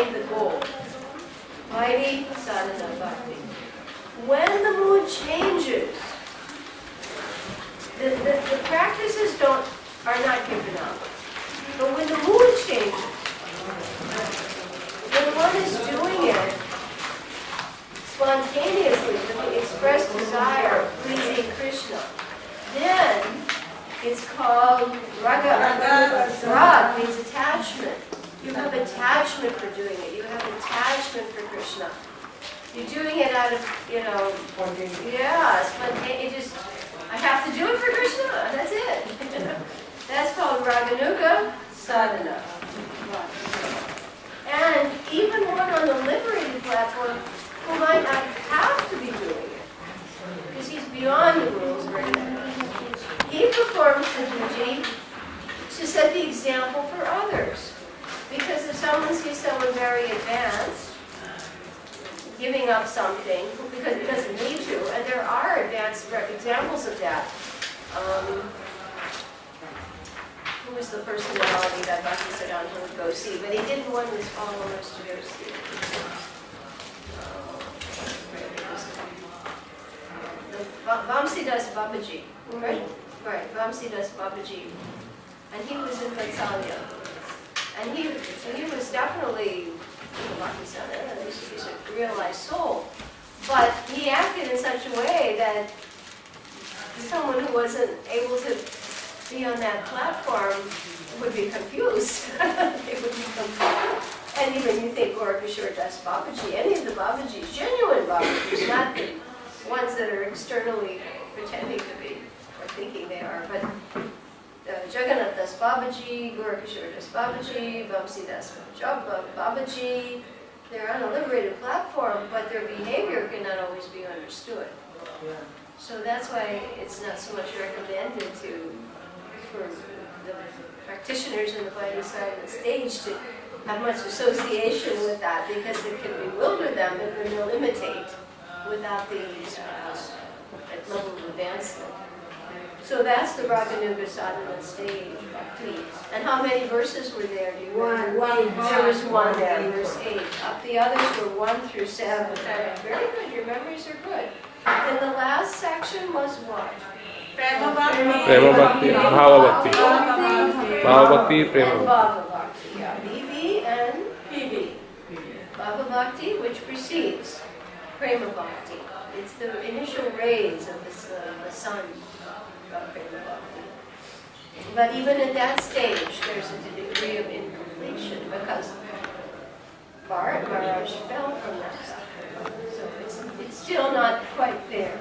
attain the goal. Vairi sadhana bhakti. When the mood changes, the practices are not given up. But when the mood changes, when one is doing it spontaneously with the expressed desire of pleasing Krishna, then it's called raga. Rag means attachment. You have attachment for doing it. You have attachment for Krishna. You're doing it out of, spontaneous. I have to do it for Krishna. That's it. That's called raganuga sadhana. And even one on the liberated platform who might not have to be doing it, because he's beyond the rules or anything, he performs the duty to set the example for others. Because if someone sees someone very advanced, giving up something because he doesn't need to, and there are advanced examples of that. Who was the personality that Bhaktisiddhanta would go see? But he didn't want his followers to go see. Vamsidas Babaji, right? Right, Vamsidas Babaji. And he was in Vatsalya. And he was definitely he's a realized soul. But he acted in such a way that someone who wasn't able to be on that platform would be confused. They would be confused. And even you think Gorakishore Das Babaji, any of the Babajis, genuine Babajis, not the ones that are externally pretending to be or thinking they are, but Jagannath Das Babaji, Gorakishore Das Babaji, Vamsi Das Babaji, they're on a liberated platform, but their behavior cannot always be understood. So that's why it's not so much recommended for the practitioners in the Vaidhi side of the stage to have much association with that, because it can bewilder them and then they'll imitate without the level of advancement. So that's the Raganuga Sadhana stage, Bhakti. And how many verses were there? Do you remember? There was one there, verse 8. The others were 1 through 7. Very good, your memories are good. And the last section was what? Prema Bhakti, Bhava Bhakti. Bhava Bhakti, Prema and Bhava Bhakti. Yeah, BB and PB. Bhava Bhakti, which precedes Prema Bhakti. It's the initial rays of the sun of Prema Bhakti. But even at that stage, there's a degree of incompletion because Bharat Maharaj fell from that platform. So it's still not quite there.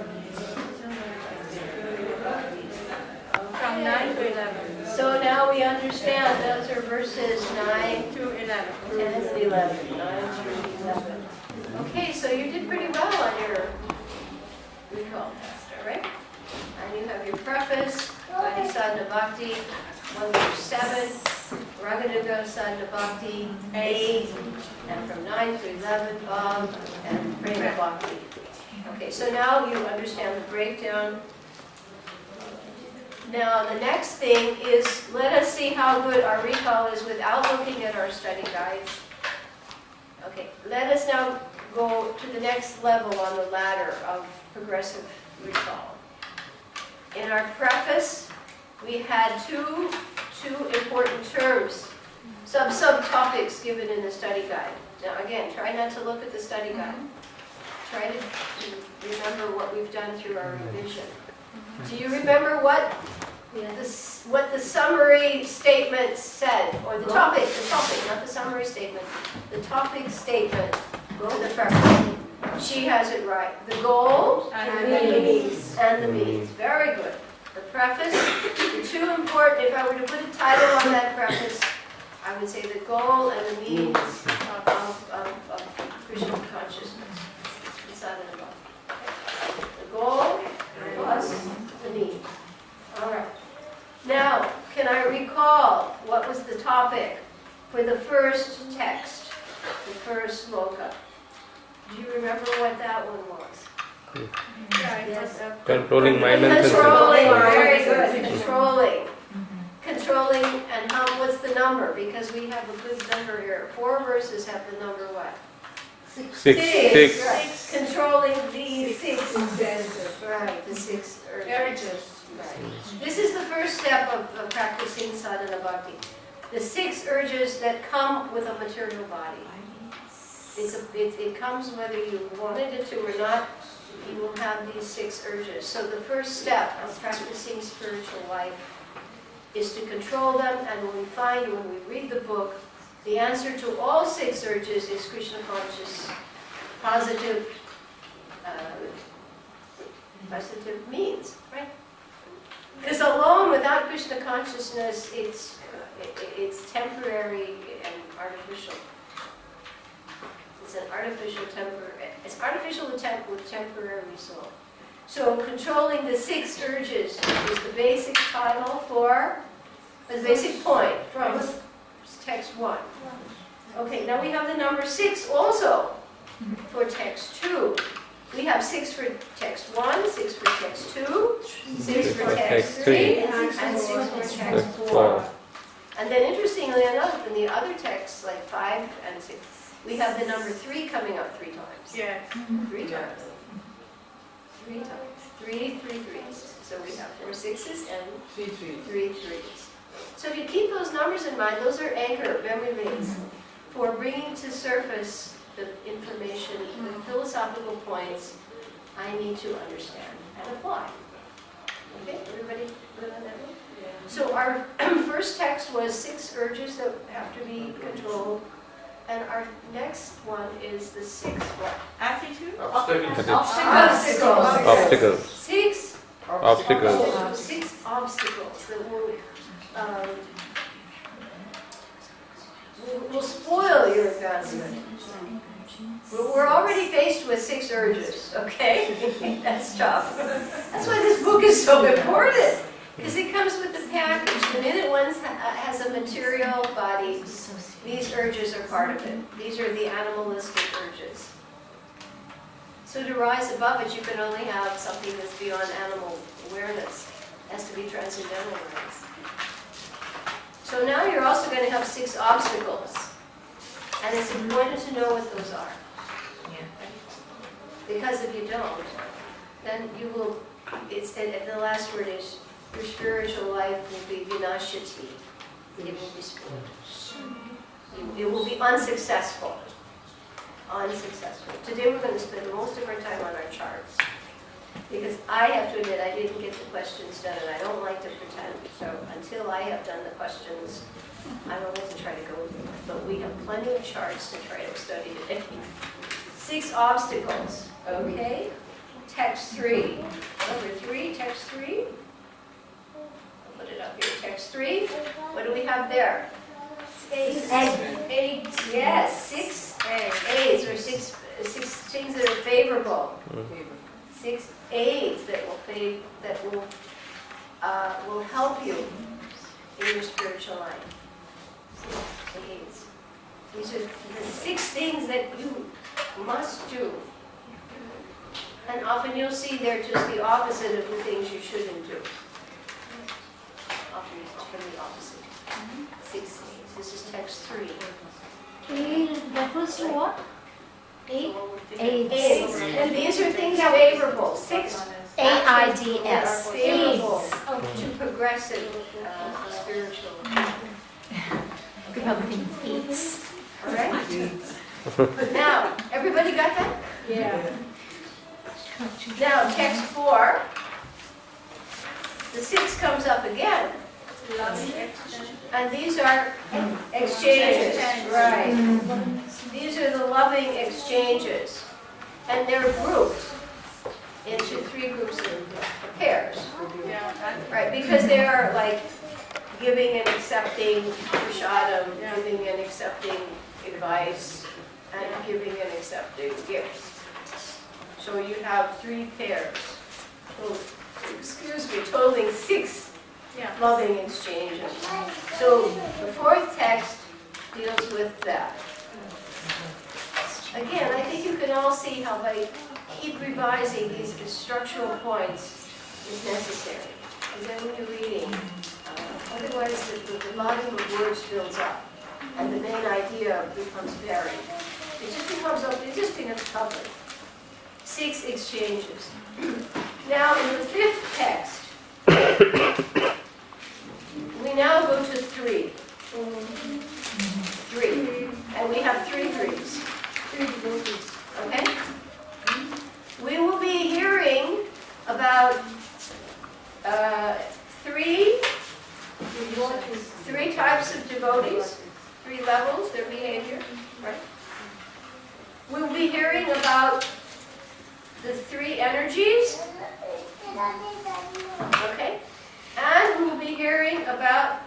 From 9 to 11. So now we understand those are verses 9 to 11. 10 and 11. 9 through 11. Okay, so you did pretty well on your recall test, all right? And you have your preface, Vaidhi Sadhana Bhakti, 1 through 7, Raganuga Sadhana Bhakti, 8, and from 9 to 11, Bhav, and Prema Bhakti. Okay, so now you understand the breakdown. Now the next thing is, let us see how good our recall is without looking at our study guides. Okay, let us now go to the next level on the ladder of progressive recall. In our preface, we had two important terms, subtopics given in the study guide. Now again, try not to look at the study guide. Try to remember what we've done through our revision. Do you remember what the summary statement said, or the topic, not the summary statement, the topic statement, the preface. She has it right. The goal And the means. And the means. Very good. The preface, the two important, if I were to put a title on that preface, I would say the goal and the means of Krishna consciousness. The goal plus the means. All right. Now, can I recall what was the topic for the first text, the first sloka? Do you remember what that one was? Yeah, it was Controlling mind and Controlling, senses. very good. Controlling controlling, and what's the number? Because we have a good number here. 4 verses have the number what? 6. Right. Controlling the 6. Right, the 6 urges. Right. This is the first step of practicing sadhana bhakti. The 6 urges that come with a material body. It comes whether you wanted it to or not. You will have these 6 urges. So the first step of practicing spiritual life is to control them, and when we read the book, the answer to all 6 urges is Krishna conscious, positive means, right? Because alone, without Krishna consciousness, it's temporary and artificial. It's an artificial It's artificial with temporary soul. So controlling the 6 urges is the basic title for the basic point from text 1. Okay, now we have the number 6 also for text 2. We have 6 for text 1, 6 for text 2, 6 for text 3, and 6 for text 4. And then interestingly enough, in the other texts, like 5 and 6, we have the number 3 coming up 3 times. Yeah. 3 times. 3 times. 3 3s. So we have 4 6s and 3 3s. So if you keep those numbers in mind, those are anchor memory lanes for bringing to surface the information, the philosophical points I need to understand and apply. Okay, everybody good on that one? Yeah. So our first text was 6 urges that have to be controlled, and our next one is the 6th one. Attitude? Obstacles. 6 Obstacles. 6 obstacles that will spoil your advancement. We're already faced with 6 urges, okay? That's tough. That's why this book is so important, because it comes with the package. The minute one has a material body, these urges are part of it. These are the animalistic urges. So to rise above it, you can only have something that's beyond animal awareness. It has to be transcendental awareness. So now you're also going to have 6 obstacles. And it's important to know what those are. Because if you don't, then you will, and the last word is, your spiritual life will be vinashati. It will be spoiled. It will be unsuccessful. Unsuccessful. Today we're going to spend most of our time on our charts. Because I have to admit, I didn't get the questions done, and I don't like to pretend. So until I have done the questions, I don't like to try to go with them. But we have plenty of charts to try to study today. 6 obstacles, okay? Text 3. Number 3, text 3. I'll put it up here, text 3. What do we have there? 8. Yes, 6 A's, or 6 things that are favorable. 6 A's that will help you in your spiritual life. 6 A's. These are the 6 things that you must do. And often you'll see they're just the opposite of the things you shouldn't do. Often the opposite. 6 A's. This is text 3. Refers to what? 8? Aids. And these are things favorable. 6 AIDS. favorable to progressive spiritual. Developing AIDS. All right? Now, everybody got that? Yeah. Now, text 4. The 6 comes up again. And these are exchanges. Right. These are the loving exchanges. And they're grouped into 3 groups of pairs. Right, because they are like giving and accepting prashadam, giving and accepting advice, and giving and accepting gifts. So you have 3 pairs. Totaling 6 loving exchanges. So the 4th text deals with that. Again, I think you can all see how by keep revising these structural points is necessary. Because then when you're reading, Otherwise, the volume of words builds up, and the main idea becomes buried. It just becomes public. 6 exchanges. Now, in the 5th text, we now go to 3. 3. And we have 3 threes. Okay? We will be hearing about 3 types of devotees, 3 levels, their behavior, right? We'll be hearing about the 3 energies, okay? And we'll be hearing about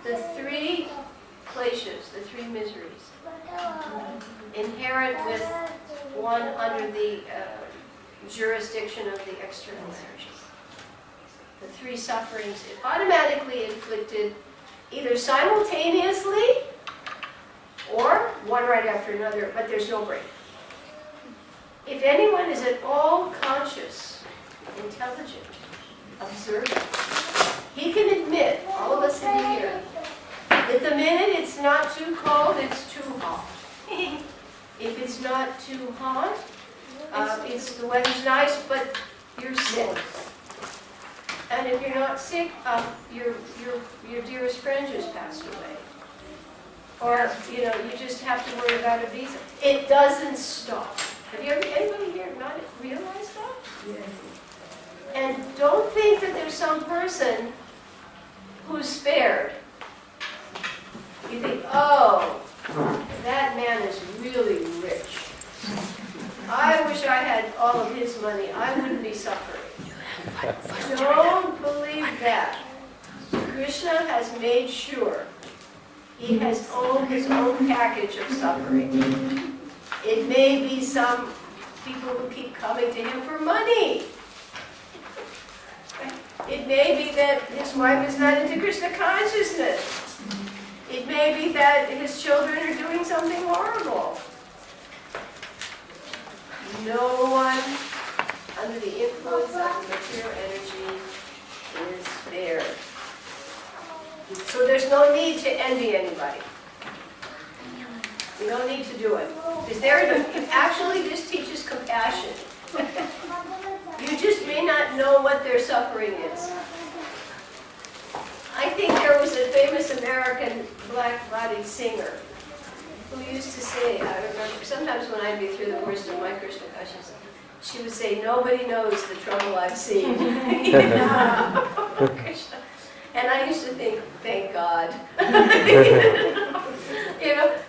the 3 kleshas, the 3 miseries, inherent with one under the jurisdiction of the external energies. The 3 sufferings automatically inflicted either simultaneously or one right after another, but there's no break. If anyone is at all conscious, intelligent, observant, he can admit, all of us in here, that the minute it's not too cold, it's too hot. If it's not too hot, the weather's nice, but you're sick. And if you're not sick, your dearest friend just passed away. Or, you just have to worry about a visa. It doesn't stop. Have anybody here not realized that? Yes. And don't think that there's some person who's spared. You think, oh, that man is really rich. I wish I had all of his money. I wouldn't be suffering. Don't believe that. Krishna has made sure he has owned his own package of suffering. It may be some people who keep coming to him for money. It may be that his wife is not into Krishna consciousness. It may be that his children are doing something horrible. No one under the influence of material energy is spared. So there's no need to envy anybody. You don't need to do it. Actually, this teaches compassion. You just may not know what their suffering is. I think there was a famous American black-bodied singer who used to say, I remember, sometimes when I'd be through the worst of my Krishna consciousness, she would say, nobody knows the trouble I've seen. Krishna. And I used to think, thank God.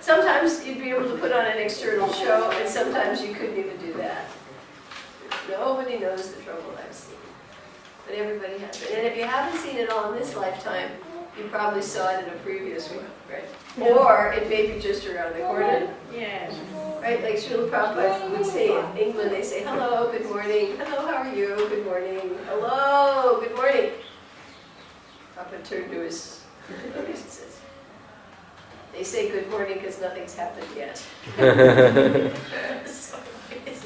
Sometimes you'd be able to put on an external show, and sometimes you couldn't even do that. Nobody knows the trouble I've seen. But everybody has it. And if you haven't seen it all in this lifetime, you probably saw it in a previous one, right? Or it may be just around the corner. Yes. Right, like Srila Prabhupada would say in England, they say, hello, good morning. Hello, how are you? Good morning. Hello, good morning. Prabhupada turned to his devotees and says, they say good morning because nothing's happened yet. So it's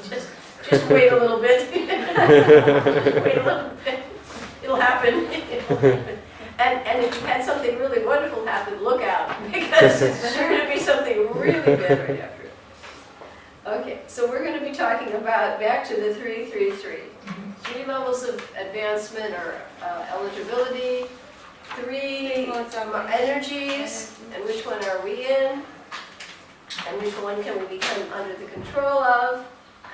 just wait a little bit. Wait a little bit. It'll happen. And if you had something really wonderful happen, look out, because it's sure to be something really bad right after it. Okay, so we're going to be talking about, back to the 3 levels of advancement or eligibility, 3 energies, and which one are we in, and which one can we become under the control of,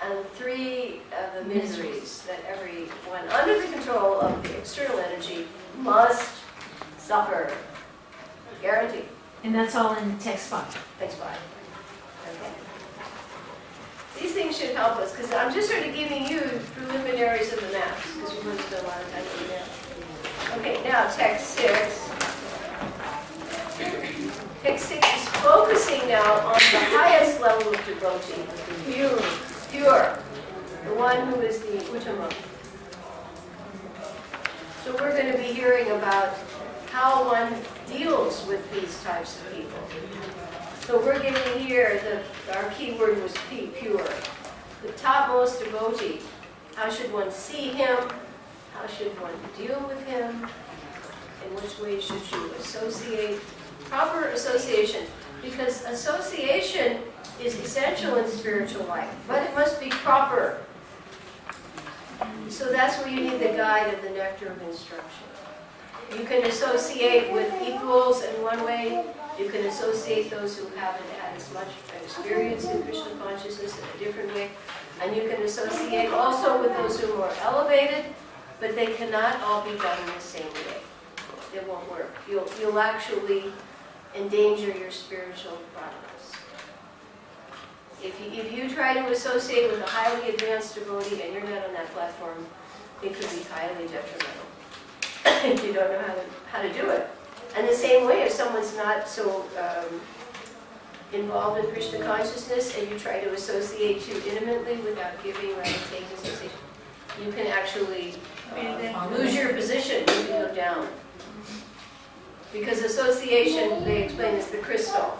and 3 of the miseries that everyone under the control of the external energy must suffer. Guaranteed. And that's all in text 5. Thanks, bye. Okay. These things should help us, because I'm just sort of giving you preliminaries of the maps, because we're going to spend a lot of time on the map. Okay, now text 6. Text 6 is focusing now on the highest level of devotee, pure, the one who is the Uttama. So we're going to be hearing about how one deals with these types of people. So we're getting here, our key word was pure. The topmost devotee. How should one see him? How should one deal with him? in which way should you associate, proper association, because association is essential in spiritual life, but it must be proper. So that's where you need the guide of the nectar of instruction. You can associate with equals in one way. You can associate those who haven't had as much experience in Krishna consciousness in a different way. And you can associate also with those who are elevated, but they cannot all be done in the same way. It won't work. You'll actually endanger your spiritual progress. If you try to associate with a highly advanced devotee and you're not on that platform, it could be highly detrimental if you don't know how to do it. And the same way, if someone's not so involved in Krishna consciousness and you try to associate too intimately without giving right and taking association, you can actually lose your position. You can go down. Because association, they explain, is the crystal.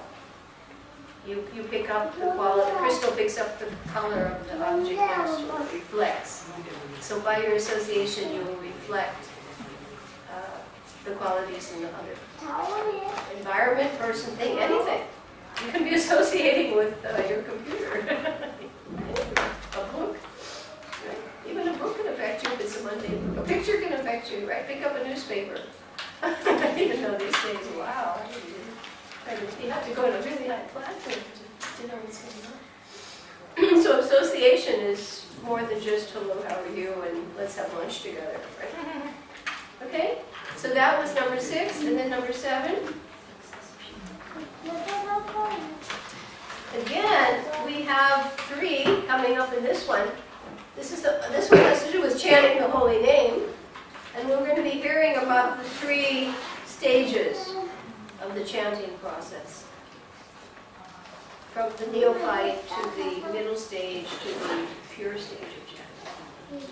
You pick up the quality, the crystal picks up the color of the object next to it, reflects. So by your association, you will reflect the qualities in the other environment, person, thing, anything. You can be associating with your computer, a book. Right? Even a book can affect you if it's a mundane book. A picture can affect you, right? Pick up a newspaper. Even though these days, wow. You have to go to a really high platform to know what's going on. So association is more than just hello, how are you, and let's have lunch together, right? Okay? So that was number 6, and then number 7. Again, we have 3 coming up in this one. This one has to do with chanting the holy name, and we're going to be hearing about the 3 stages of the chanting process. From the neophyte to the middle stage to the pure stage of chanting.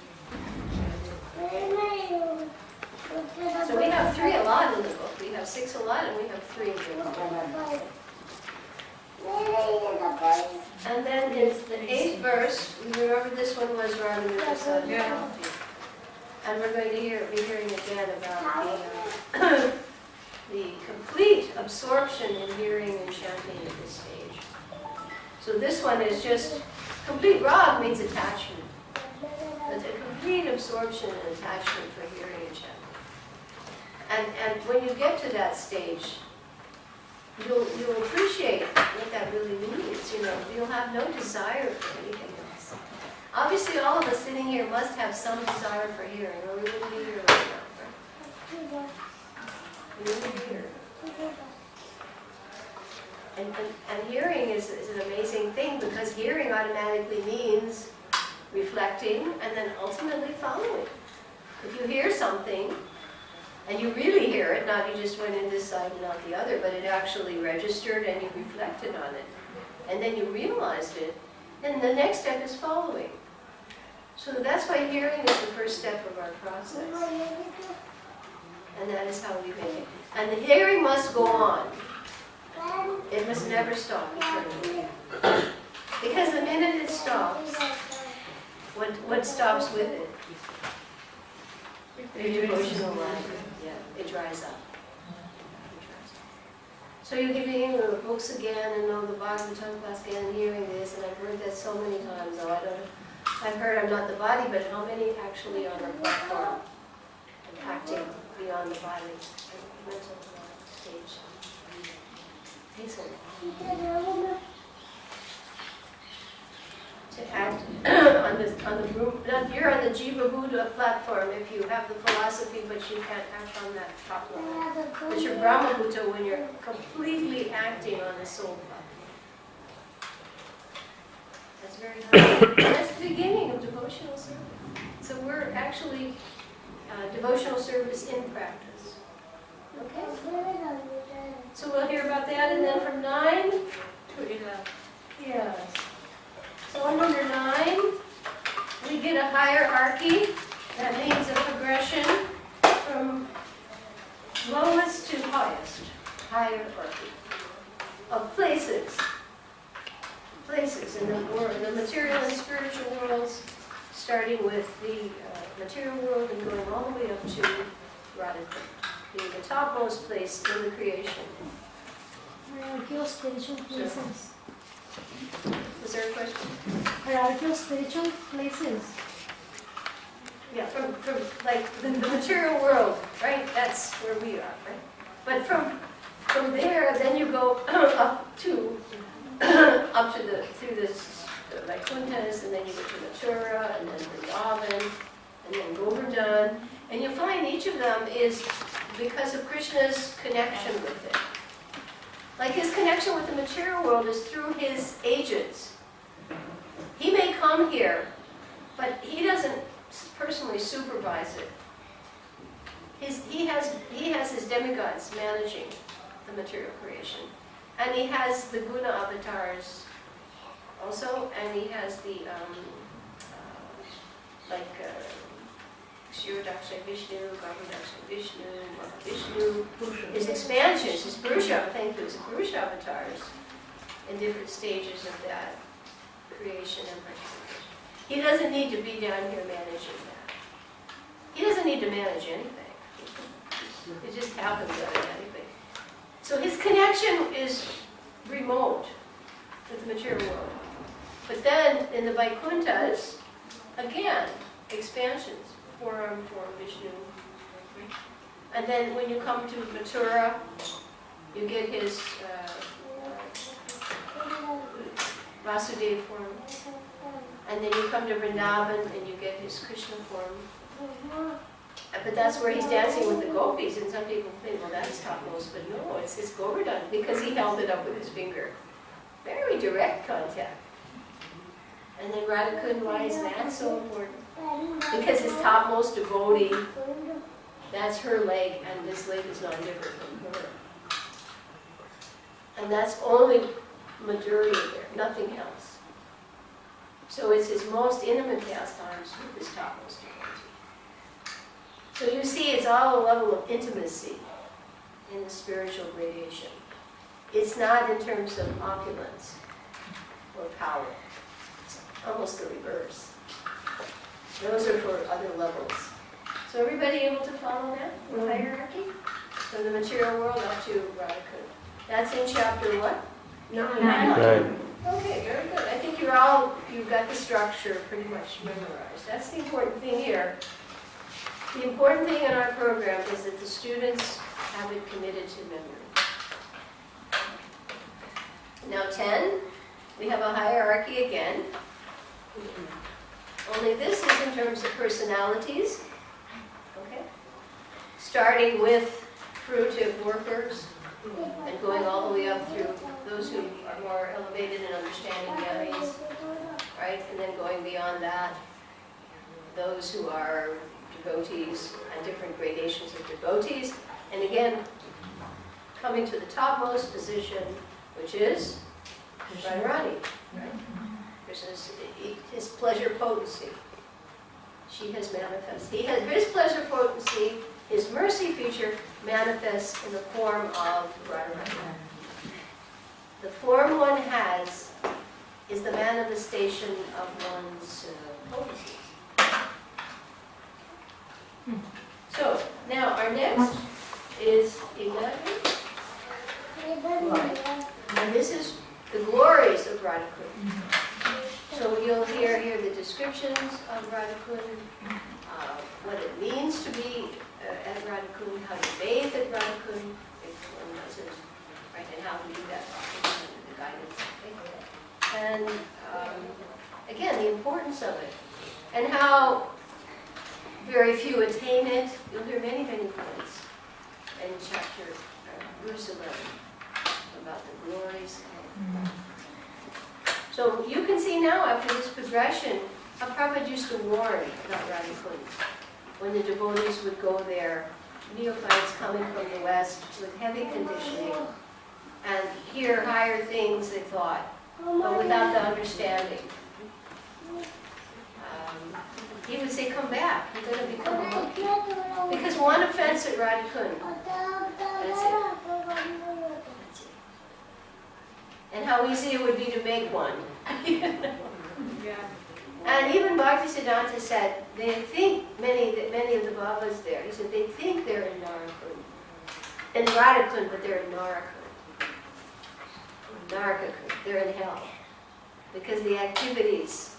So we have 3 a lot in the book. We have 6 a lot and we have 3 in the book. And then in the 8th verse, we remember this one was Radha. Yeah. And we're going to be hearing again about the complete absorption in hearing and chanting at this stage. So this one is just, complete rag means attachment. A complete absorption and attachment for hearing and chanting. And when you get to that stage, you'll appreciate what that really means. You'll have no desire for anything else. Obviously, all of us sitting here must have some desire for hearing, or we wouldn't be here right now. Right? We wouldn't be here. And hearing is an amazing thing, because hearing automatically means reflecting and then ultimately following. If you hear something, and you really hear it, not you just went in this side and not the other, but it actually registered and you reflected on it, and then you realized it, then the next step is following. So that's why hearing is the first step of our process. And that is how we make it. And the hearing must go on. It must never stop eternally. Because the minute it stops, what stops with it? Your devotional life. Yeah, it dries up. So you're giving the books again and know the Bhagavatam class again and hearing this, and I've heard that so many times. Oh, I've heard I'm not the body, but how many actually on the platform and acting beyond the body and mental stage? Hasten. To act on the room. You're on the Jiva Buddha platform if you have the philosophy, but you can't act on that top level. But you're Brahma Buddha when you're completely acting on the soul platform. That's very high. That's the beginning of devotional service. So we're actually devotional service in practice. Okay? So we'll hear about that, and then from 9 to 11. Yes. So on number 9, we get a hierarchy. That means a progression from lowest to highest. Hierarchy of places. Places in the world, the material and spiritual worlds, starting with the material world and going all the way up to Radha. being the topmost place in the creation. Hierarchy of spiritual places. Was there a question? Hierarchy of spiritual places. Yeah, from like the material world, right? That's where we are, right? But from there, then you go up to through this Vaikuntha's, and then you go to Mathura, and then Vrindavan, and then Govardhan, and you find each of them is because of Krishna's connection with it. Like his connection with the material world is through his agents. He may come here, but he doesn't personally supervise it. He has his demigods managing the material creation. And he has the guna avatars also, and he has the Kshirodaksha Vishnu, Garbhodaksha Vishnu, Mahavishnu, his expansions, his Purusha, thank you, his Purusha avatars in different stages of that creation and participation. He doesn't need to be down here managing that. He doesn't need to manage anything. It just happens automatically. So his connection is remote with the material world. But then in the Vaikunthas, again, expansions, form for Vishnu. And then when you come to Mathura, you get his Vasudeva form. And then you come to Vrindavan and you get his Krishna form. But that's where he's dancing with the gopis, and some people think, well, that's topmost, but no, it's his Govardhan, because he held it up with his finger. Very direct contact. And then Radhakund, why is that so important? Because his topmost devotee, that's her leg, and this leg is not different from her. And that's only Madhurya there, nothing else. So it's his most intimate pastimes with his topmost devotee. So you see, it's all a level of intimacy in the spiritual gradation. It's not in terms of opulence or power. It's almost the reverse. Those are for other levels. So everybody able to follow that, the hierarchy? From the material world up to Radhakund. That's in chapter what? 9. Right. Okay, very good. I think you've got the structure pretty much memorized. That's the important thing here. The important thing in our program is that the students have it committed to memory. Now 10, we have a hierarchy again. Only this is in terms of personalities. Okay? Starting with fruitive workers and going all the way up through those who are more elevated in understanding jnanis, right? And then going beyond that, those who are devotees and different gradations of devotees. And again, coming to the topmost position, which is Radharani, right? His pleasure potency. She has manifested. He has his pleasure potency, his mercy feature manifests in the form of Radharani. The form one has is the manifestation of one's potency. So, now our next is 11. And this is the glories of Radhakund. So you'll hear here the descriptions of Radhakund, what it means to be at Radhakund, how to bathe at Radhakund, if one doesn't, right, and how to do that, the guidance. And again, the importance of it, and how very few attain it. You'll hear many, many points in chapter, verse 11, about the glories. So you can see now, after this progression, how Prabhupada used to warn about Radhakund. When the devotees would go there, neophytes coming from the West with heavy conditioning, and hear higher things, they thought, but without the understanding. He would say, come back, you're going to become a monkey. Because one offense at Radhakund, that's it. That's it. And how easy it would be to make one. And even Bhaktisiddhanta said, they think, many of the Babas there, he said, they think they're in Narakund, in Radhakund, but they're in Narakund. Narakund, they're in hell. Because the activities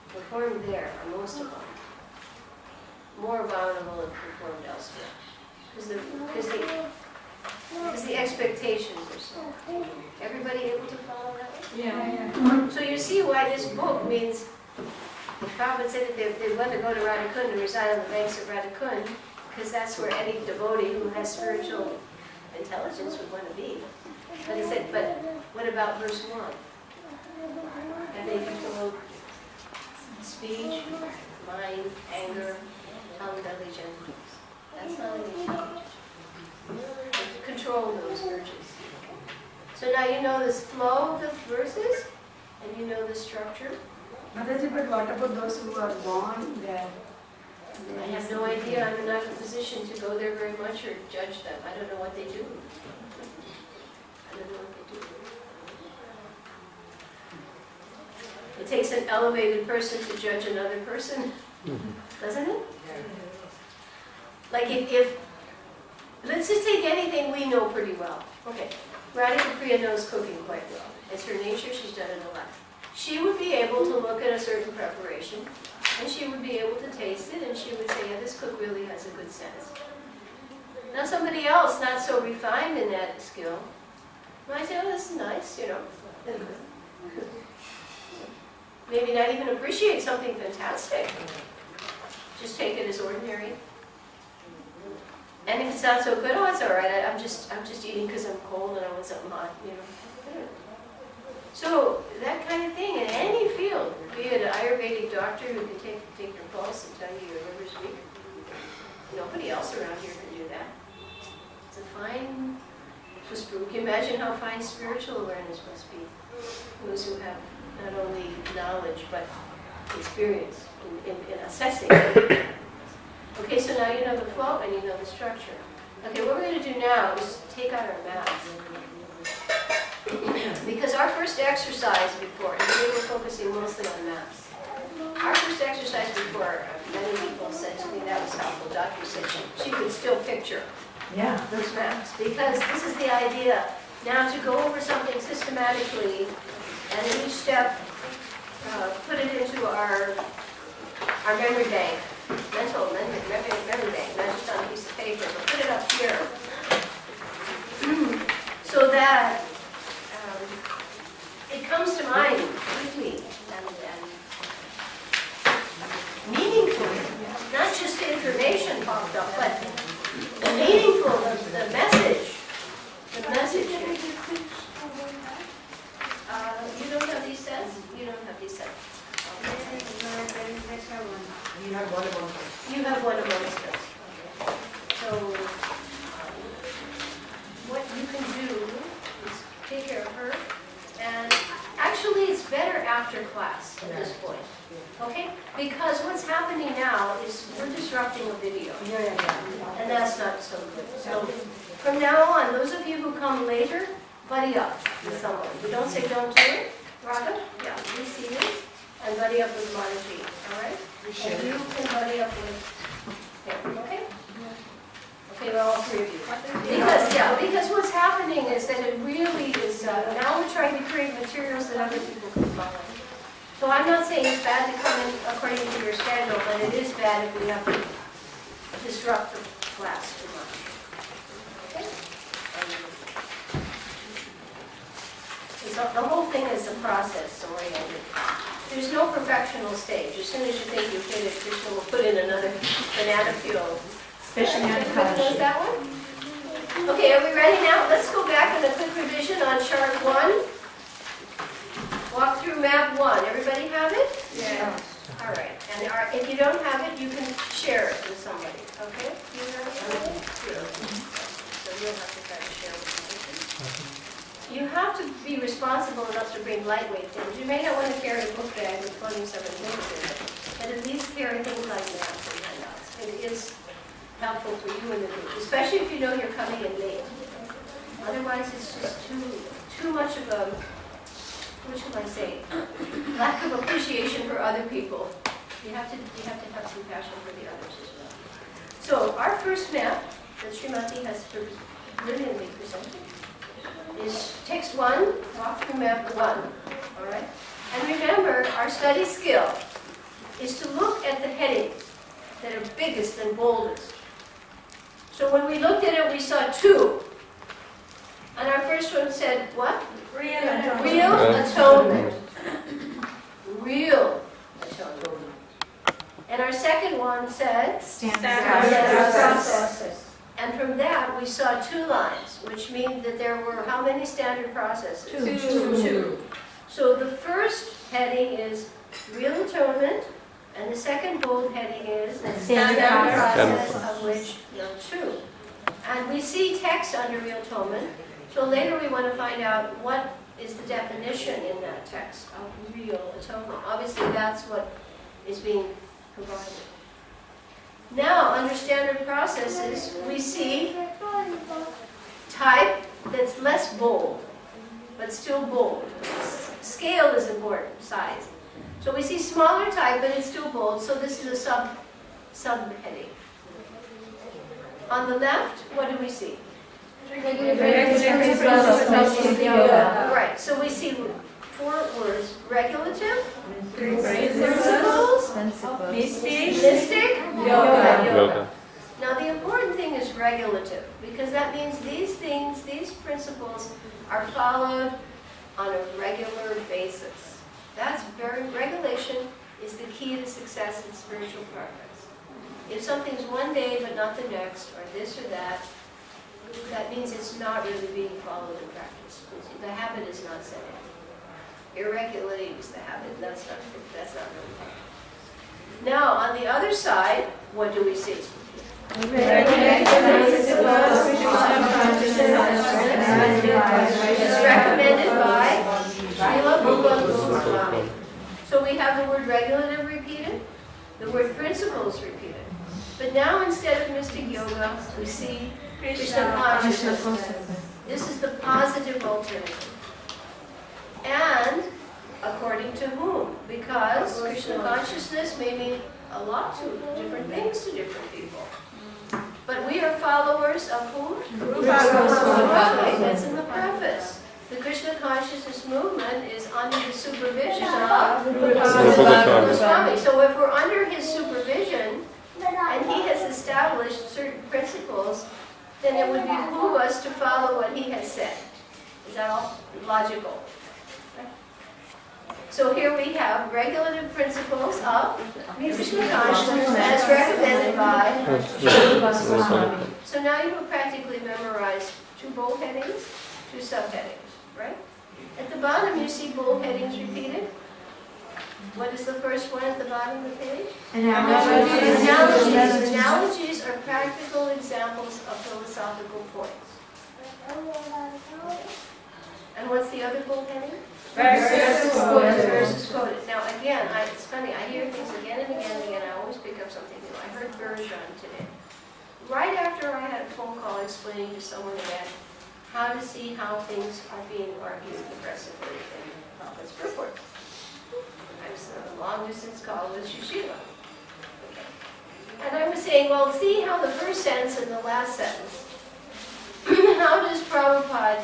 performed there are most abominable. More abominable than performed elsewhere. Because the expectations are so. Everybody able to follow that? Yeah. So you see why this book means, Prabhupada said that they want to go to Radhakund and reside on the banks of Radhakund, because that's where any devotee who has spiritual intelligence would want to be. But he said, but what about verse 1? Have they controlled speech, mind, anger, tongue, belly, genitals? That's not an intelligence. Control those urges. So now you know this flow of the verses, and you know the structure. Mataji, but what about those who are born there? I have no idea. I'm not in a position to go there very much or judge them. I don't know what they do. I don't know what they do. It takes an elevated person to judge another person, doesn't it? Like if let's just take anything we know pretty well. Okay, Radhika Priya knows cooking quite well. It's her nature, she's done it a lot. She would be able to look at a certain preparation, and she would be able to taste it, and she would say, yeah, this cook really has a good sense. Now somebody else, not so refined in that skill, might say, oh, this is nice, you know. Maybe not even appreciate something fantastic. Just take it as ordinary. And if it's not so good, oh, it's all right. I'm just eating because I'm cold and I want something hot, you know. So that kind of thing in any field, be it an Ayurvedic doctor who can take your pulse and tell you your liver's weak. Nobody else around here can do that. It's a fine. Can you imagine how fine spiritual awareness must be? Those who have not only knowledge but experience in assessing. Okay, so now you know the flow and you know the structure. Okay, what we're going to do now is take out our maps. Because our first exercise before, and we were focusing mostly on maps. Our first exercise before, many people said to me that was helpful. Doctor said she could still picture those maps. Because this is the idea. Now to go over something systematically, and in each step, put it into our memory bank. Mental memory bank, not just on a piece of paper, but put it up here. So that it comes to mind quickly and meaningfully. Not just information popped up, but meaningful, the message. The message. You don't have these sets? You don't have these sets. You have one about it. You have one of those sets. So, what you can do is take care of her, and actually it's better after class at this point, okay? Because what's happening now is we're disrupting a video, and that's not so good. So, from now on, those of you who come later, buddy up with someone. We don't say don't do it, Radha, yeah, we see this. And buddy up with Mataji, all right? And you can buddy up with him, okay? Okay, well, all three of you. Because what's happening is that it really is, now we're trying to create materials that other people can follow. So I'm not saying it's bad to come in according to your schedule, but it is bad if we have to disrupt the class too much. Okay? So the whole thing is a process oriented. There's no perfectional stage. As soon as you think you've hit it, Krishna will put in another banana peel. Everybody knows that one? Okay, are we ready now? Let's go back on a quick revision on chart 1. Walk through map 1. Everybody have it? Yeah. All right. And if you don't have it, you can share it with somebody. Okay? Do you have it? So you'll have to try to share it with somebody. You have to be responsible enough to bring lightweight things. You may not want to carry a book bag with 27 things in it, but at least carry things like maps and handouts. It is helpful for you in the group, especially if you know you're coming in late. Otherwise, it's just too much of a, what should I say, lack of appreciation for other people. You have to have compassion for the others as well. So our first map that Srimati has brilliantly presented, is text 1, walk through map 1, all right? And remember, our study skill is to look at the headings that are biggest and boldest. So when we looked at it, we saw 2. And our first one said, what? Real atonement. Real atonement. And our second one said, standard process. And from that, we saw 2 lines, which mean that there were how many standard processes? 2. So the first heading is real atonement, and the second bold heading is standard process, of which there are 2. And we see text under real atonement, so later we want to find out what is the definition in that text of real atonement. Obviously, that's what is being provided. Now, under standard processes, we see type that's less bold, but still bold. Scale is important, size. So we see smaller type, but it's still bold, so this is a subheading. On the left, what do we see? Right, so we see 4 words: regulative, principles, mystic, yoga. Now the important thing is regulative, because that means these things, these principles are followed on a regular basis. Regulation is the key to success in spiritual progress. If something's one day but not the next, or this or that means it's not really being followed in practice. The habit is not set in. Irregularity is the habit. That's not really part. Now, on the other side, what do we see? It's recommended by Srila Bhagavatam. So we have the word regulative repeated, the word principles repeated. But now instead of mystic yoga, we see Krishna consciousness. This is the positive alternative. And according to whom? Because Krishna consciousness may mean a lot to different things to different people. But we are followers of whom? That's in the preface. The Krishna consciousness movement is under the supervision of Swami. So if we're under his supervision, and he has established certain principles, then it would behoove us to follow what he has said. Is that all logical? So here we have regulative principles of Krishna consciousness as recommended by Swami. So now you have practically memorized 2 bold headings, 2 subheadings, right? At the bottom you see bold headings repeated. What is the first one at the bottom of the page? Analogies. Analogies are practical examples of philosophical points. And what's the other bold heading? Verses quoted. Now again, it's funny, I hear things again and again and again. I always pick up something new. I heard Bergeron today. Right after I had a phone call explaining to someone again how to see how things are being argued aggressively in Prabhupada's purport. I was on a long-distance call with Shushila. Okay. And I was saying, well, see how the first sentence and the last sentence, how does Prabhupada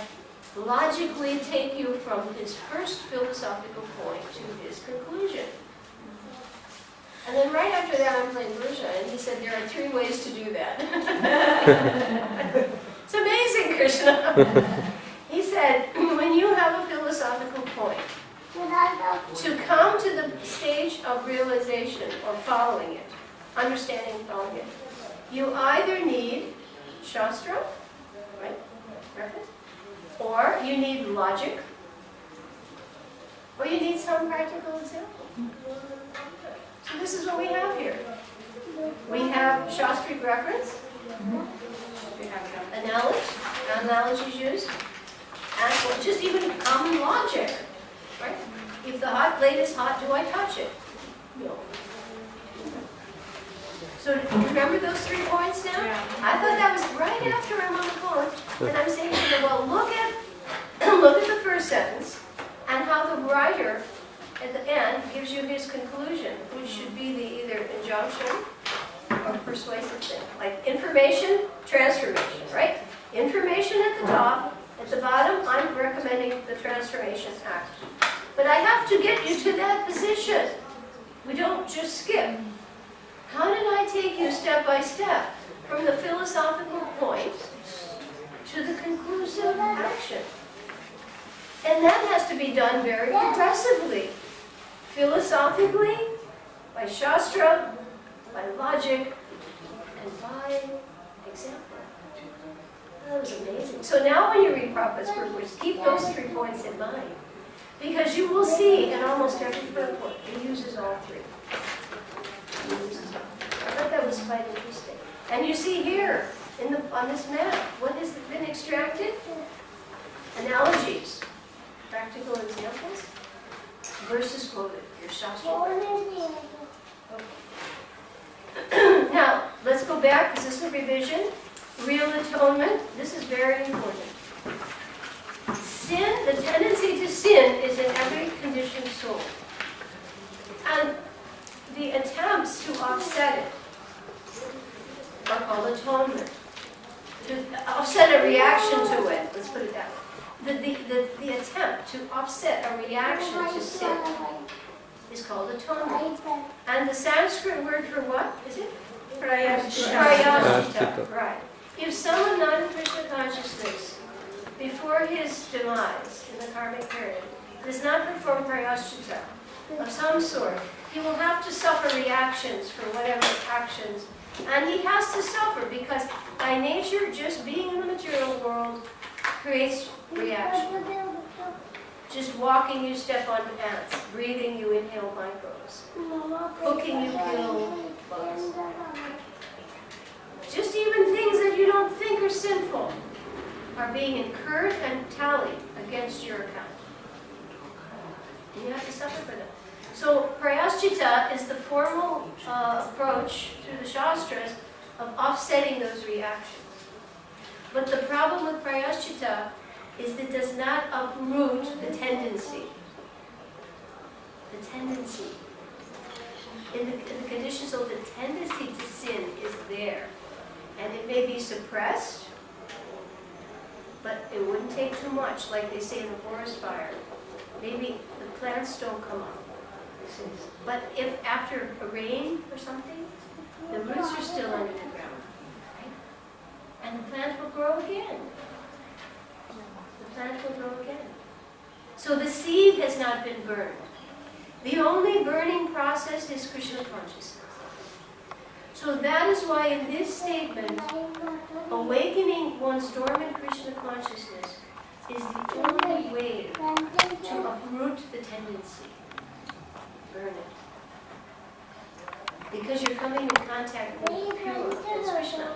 logically take you from his first philosophical point to his conclusion? And then right after that, I'm playing Verja, and he said, there are 3 ways to do that. It's amazing, Krishna. He said, when you have a philosophical point, to come to the stage of realization or following it, understanding and following it, you either need Shastra, right, reference, or you need logic, or you need some practical example. So this is what we have here. We have Shastric reference, analogies used, and just even common logic, right? If the hot plate is hot, do I touch it? No. So do you remember those 3 points now? Yeah. I thought that was right after I'm on the phone, and I'm saying to them, well, look at the first sentence, and how the writer at the end gives you his conclusion, which should be the either injunction or persuasive thing, like information, transformation, right? Information at the top, at the bottom, I'm recommending the transformation act. But I have to get you to that position. We don't just skip. How did I take you step by step from the philosophical point to the conclusive action? And that has to be done very progressively. Philosophically, by Shastra, by logic, and by example. That was amazing. So now when you read Prabhupada's purport, keep those 3 points in mind. Because you will see in almost every purport, he uses all 3. I thought that was quite interesting. And you see here, on this map, what has been extracted? Analogies, practical examples, verses quoted, your Shastra. Okay. Now, let's go back, because this is a revision. Real atonement, this is very important. Sin, the tendency to sin is in every conditioned soul. And the attempts to offset it are called atonement. To offset a reaction to it, let's put it that way. The attempt to offset a reaction to sin is called atonement. And the Sanskrit word for what is it? Prayaschitta. Right. If someone not in Krishna consciousness, before his demise in the karmic period, does not perform prayaschitta of some sort, he will have to suffer reactions for whatever actions. And he has to suffer because by nature, just being in the material world creates reaction. Just walking, you step on ants. Breathing, you inhale microbes. Cooking, you kill bugs. Just even things that you don't think are sinful are being incurred and tallied against your account. And you have to suffer for them. So prayaschitta is the formal approach through the Shastras of offsetting those reactions. But the problem with prayaschitta is that it does not uproot the tendency. The tendency. In the condition, so the tendency to sin is there. And it may be suppressed, but it wouldn't take too much, like they say in the forest fire. Maybe the plants don't come up. But if after a rain or something, the roots are still under the ground, right? And the plant will grow again. The plant will grow again. So the seed has not been burned. The only burning process is Krishna consciousness. So that is why in this statement, awakening one's dormant Krishna consciousness is the only way to uproot the tendency. Burn it. Because you're coming in contact with the pure, that's Krishna.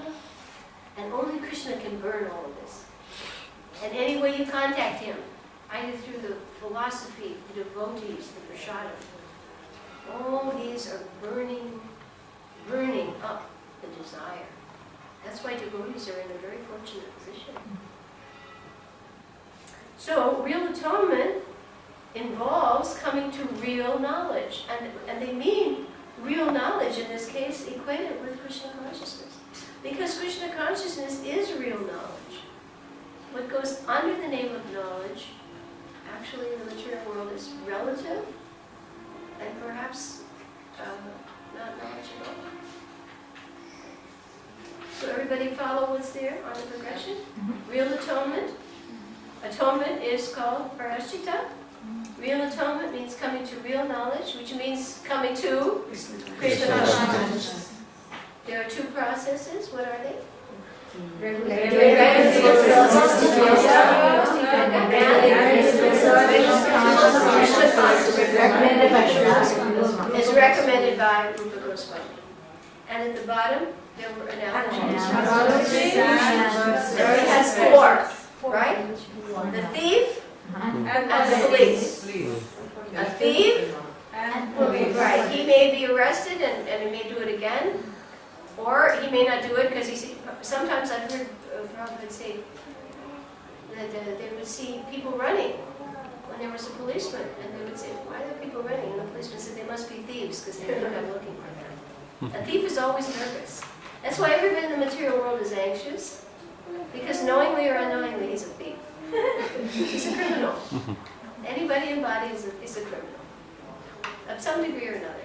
And only Krishna can burn all of this. And any way you contact him, either through the philosophy, the devotees, the prashadam, all these are burning up the desire. That's why devotees are in a very fortunate position. So real atonement involves coming to real knowledge. And they mean real knowledge, in this case, equated with Krishna consciousness. Because Krishna consciousness is real knowledge. What goes under the name of knowledge, actually in the material world, is relative and perhaps not knowledge at all. So everybody follow what's there on the progression? Real atonement. Atonement is called prayaschitta. Real atonement means coming to real knowledge, which means coming to Krishna consciousness. There are 2 processes. What are they? Is recommended by Rupa Goswami. And at the bottom, there were analogies. It has 4, right? The thief and the police. A thief, right, he may be arrested and he may do it again, or he may not do it because sometimes I've heard Prabhupada say that they would see people running when there was a policeman, and they would say, why are there people running? And the policeman said, they must be thieves because they think I'm looking for them. A thief is always nervous. That's why everybody in the material world is anxious. Because knowingly or unknowingly, he's a thief. He's a criminal. Anybody in body is a criminal, of some degree or another.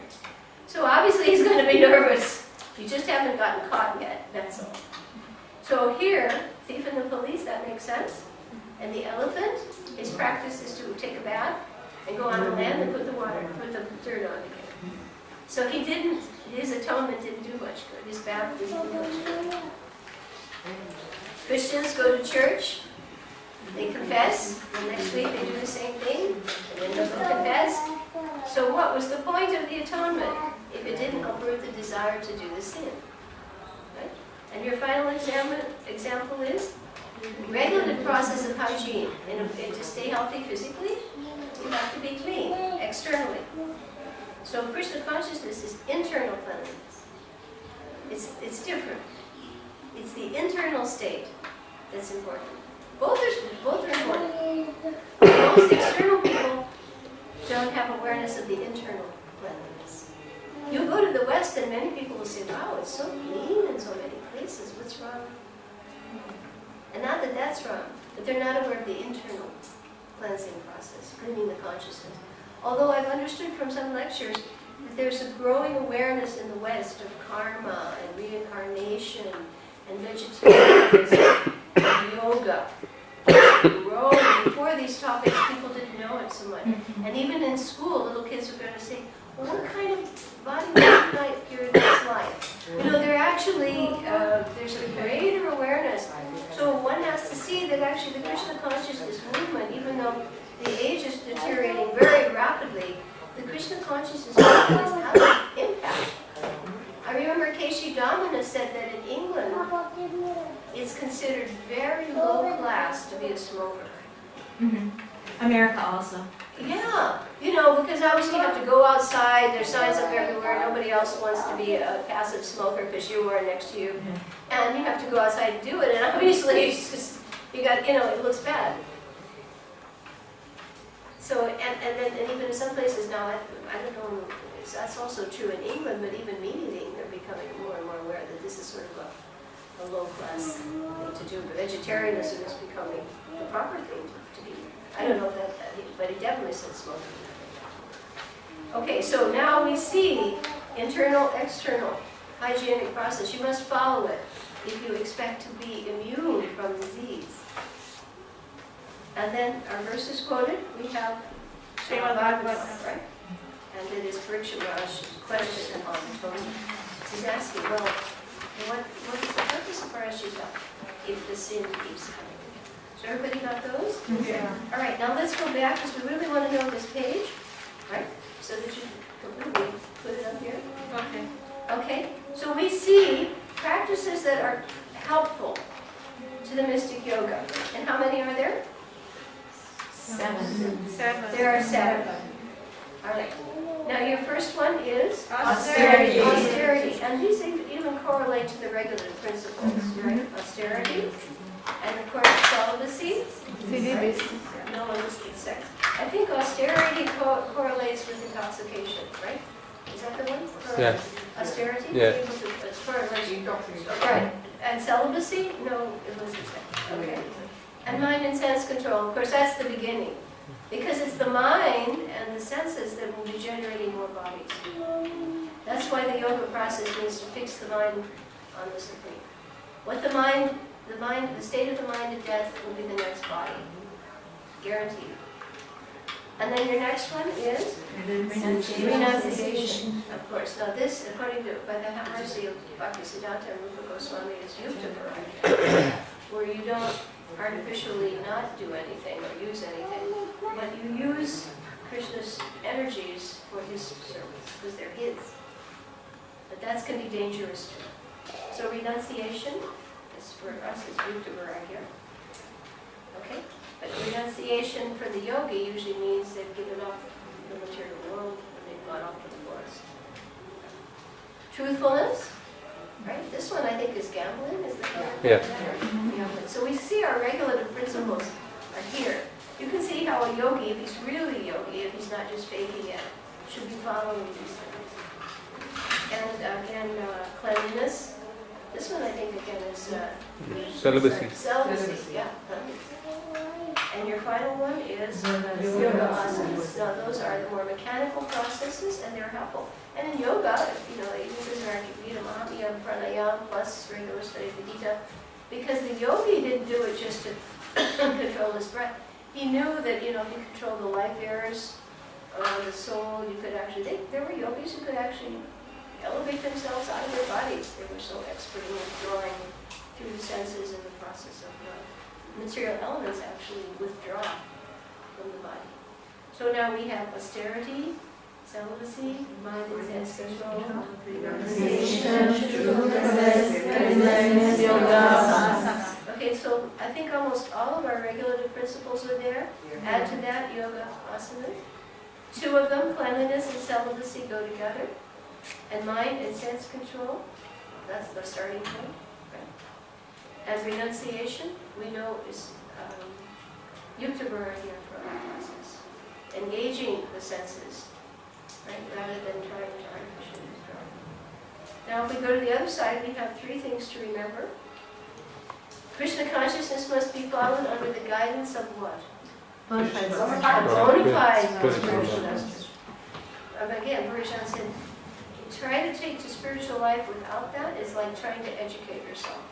So obviously he's going to be nervous. You just haven't gotten caught yet, that's all. So here, thief and the police, that makes sense. And the elephant, his practice is to take a bath and go on the land and put the dirt on again. So his atonement didn't do much good. His bath didn't do much good. Christians go to church, they confess, and next week they do the same thing, and then they'll confess. So what was the point of the atonement if it didn't avert the desire to do the sin? Right? And your final example is regulative process of hygiene. And to stay healthy physically, you have to be clean externally. So Krishna consciousness is internal cleanliness. It's different. It's the internal state that's important. Both are important. Most external people don't have awareness of the internal cleanliness. You go to the West and many people will say, wow, it's so clean in so many places. What's wrong? And not that that's wrong, but they're not aware of the internal cleansing process, cleaning the consciousness. Although I've understood from some lectures that there's a growing awareness in the West of karma and reincarnation and vegetarianism and yoga. Before these topics, people didn't know it so much. And even in school, little kids are going to say, well, what kind of body would you like your next life? You know, they're actually, there's a greater awareness. So one has to see that actually the Krishna consciousness movement, even though the age is deteriorating very rapidly, the Krishna consciousness movement is having an impact. I remember K.C. Domina said that in England, it's considered very low class to be a smoker. America also. Yeah, you know, because obviously you have to go outside, there's signs up everywhere, nobody else wants to be a passive smoker because you are next to you. And you have to go outside and do it, and obviously it's just, you got, you know, it looks bad. So, and even in some places now, I don't know, that's also true in England, but even meat-eating, they're becoming more and more aware that this is sort of a low-class thing to do. But vegetarianism is becoming the proper thing to be. I don't know if that, but he definitely said smoking. Okay, so now we see internal, external, hygienic process. You must follow it if you expect to be immune from disease. And then our verse is quoted. We have Srimad Bhagavatam, right? And it is Pariksha Maharaj's question on atonement. He's asking, well, what is the purpose of Parashita if the sin keeps coming? So everybody got those? Yeah. All right, now let's go back because we really want to know this page, right? So that you completely put it up here. Okay. Okay, so we see practices that are helpful to the mystic yoga. And how many are there? 7. There are 7. All right. Now your first one is Austerity. Austerity. And these even correlate to the regulative principles, right? Austerity. And of course celibacy. No illicit sex. I think austerity correlates with intoxication, right? Is that the one? Yes. Austerity? Yes. It's correlation. Right. And celibacy? No illicit sex. Okay. And mind and sense control. Of course, that's the beginning. Because it's the mind and the senses that will be generating more bodies. That's why the yoga process means to fix the mind on the Supreme. What the state of the mind at death will be the next body. Guaranteed. And then your next one is? Renunciation. Of course. Now this, according to, by the mercy of Bhaktisiddhanta and Rupa Goswami, is yukta, where you don't artificially not do anything or use anything, but you use Krishna's energies for his service, because they're his. But that's going to be dangerous too. So renunciation is for us is yukta vairagya. Okay? But renunciation for the yogi usually means they've given up the material world and they've gone off to the forest. Truthfulness. Right? This one I think is gambling, is the color? Yeah. Gambling. So we see our regulative principles are here. You can see how a yogi, if he's really yogi, if he's not just faking it, should be following these things. And again, cleanliness, This one I think again is Celibacy. Celibacy, yeah. And your final one is yoga asanas. Now those are the more mechanical processes and they're helpful. And in yoga, even Vita Mahamaya, pranayama plus regular study of the Gita, because the yogi didn't do it just to control his breath. He knew that, if you control the life errors of the soul, you could actually, there were yogis who could actually elevate themselves out of their bodies. They were so expert in withdrawing through the senses in the process of material elements actually withdraw from the body. So now we have austerity, celibacy, mind and sense control, Okay, so I think almost all of our regulative principles are there. Add to that yoga asanas. 2 of them, cleanliness and celibacy, go together. And mind and sense control, that's the starting point. Right? And renunciation, we know is yukta vairagya for our process. Engaging the senses, right, rather than trying to artificially withdraw. Now if we go to the other side, we have 3 things to remember. Krishna consciousness must be followed under the guidance of what? Bona fide spiritual master. Again, Purishan said, trying to take to spiritual life without that is like trying to educate yourself.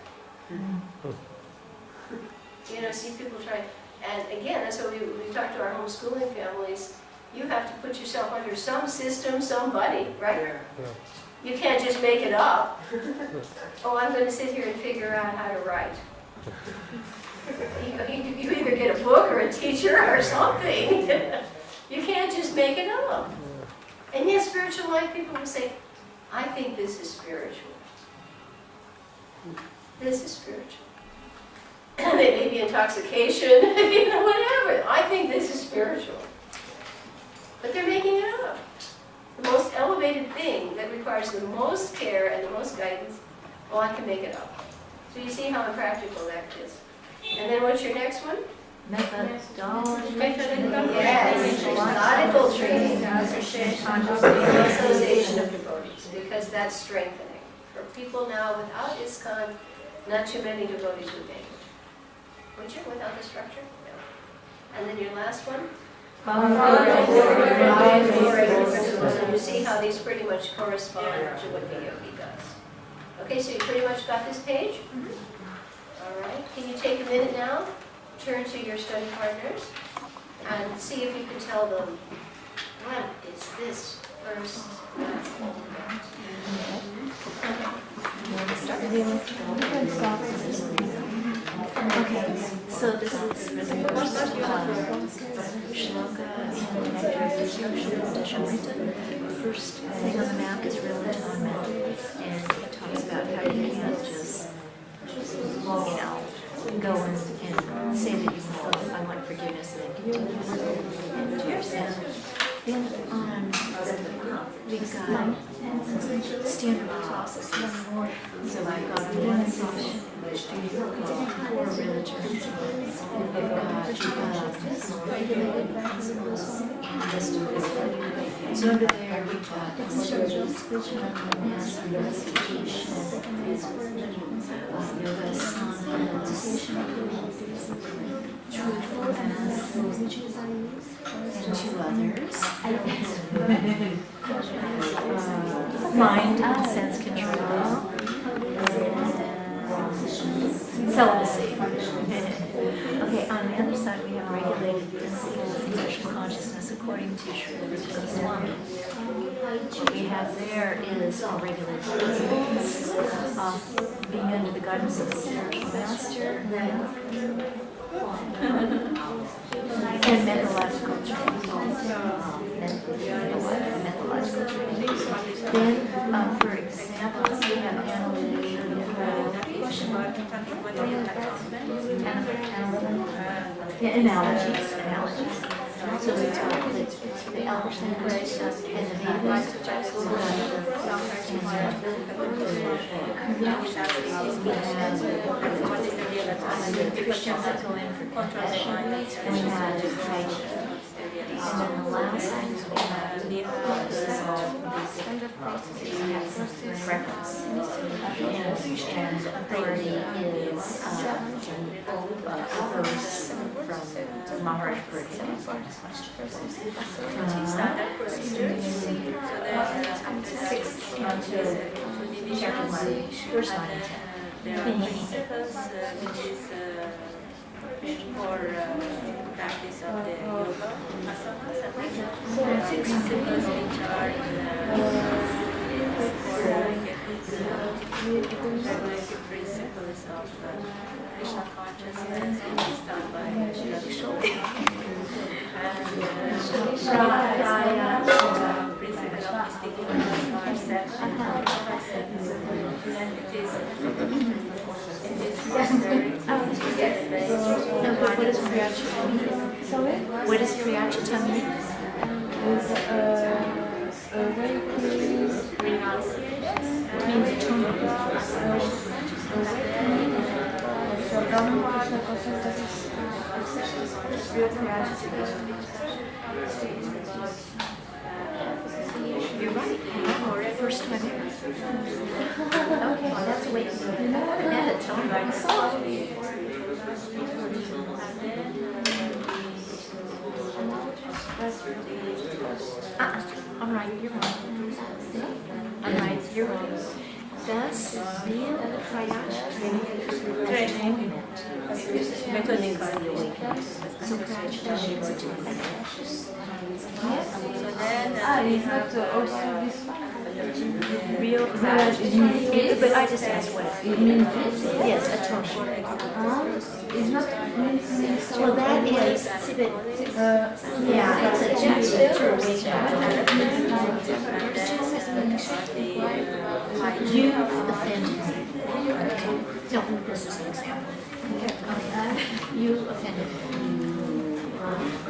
See people try, and again, that's what we talk to our homeschooling families. You have to put yourself under some system, somebody, right? You can't just make it up. Oh, I'm going to sit here and figure out how to write. You either get a book or a teacher or something. You can't just make it up. And yet spiritual life people will say, I think this is spiritual. This is spiritual. And it may be intoxication, whatever. I think this is spiritual. But they're making it up. The most elevated thing that requires the most care and the most guidance, well, I can make it up. So you see how impractical that is. And then what's your next one? Methodology. Yes, methodical training. Association of devotees, because that's strengthening. For people now without ISKCON, not too many devotees would make it. Would you, without the structure? No. And then your last one? So you see how these pretty much correspond to what the yogi does. Okay, so you pretty much got this page? All right. Can you take a minute now, turn to your study partners, and see if you can tell them, what is this first that's all about? Okay, so this is really the first shloka in Nectar. The first thing on the map is real-time, and it talks about how you can't just, go and say that I want forgiveness and then continue and do your sin. Then we've got standard processes. So we've got on one side, which we call core religions. We've got regulated principles and mysticism. So under there we've got mass renunciation, yoga asanas, truthfulness, and 2 others. Mind and sense control, and celibacy. Okay, on the other side we have regulated principles of Krishna consciousness according to Srimad Goswami. What we have there is regulated principles of being under the guidance of the spiritual master and methodological training. Methodological training. Then, for example, we have analogies. So we talk the Albertine Grace and the Venus, the Christians that go in for confession, and we have and then the last thing we have is all these standard processes. We have reference. And authority is a verse from Maharaj Purity. Standard procedures. So then, Canto, chapter 1, verse 9 and 10. there are principles which is for practice of the yoga asanas, and principles which are for regulative principles of Krishna consciousness, which is done by Srila Vishnu. And principle of mystic yoga are 7. And it is necessary to get the basics. And what does Priyachita mean? What does Priyachita mean? Renunciation. Means atonement. You're right. First time ever. Okay, well, that's a way to do it. And atonement. All right, you're wrong. All right, you're wrong. Thus, being Priyachita so Priyachita means atonement. So then we have Real Priyachita. But I just asked what it means. Yes, atonement. Well, that is, see, but, yeah, it's a You've offended me. No, this is an example. You offended me.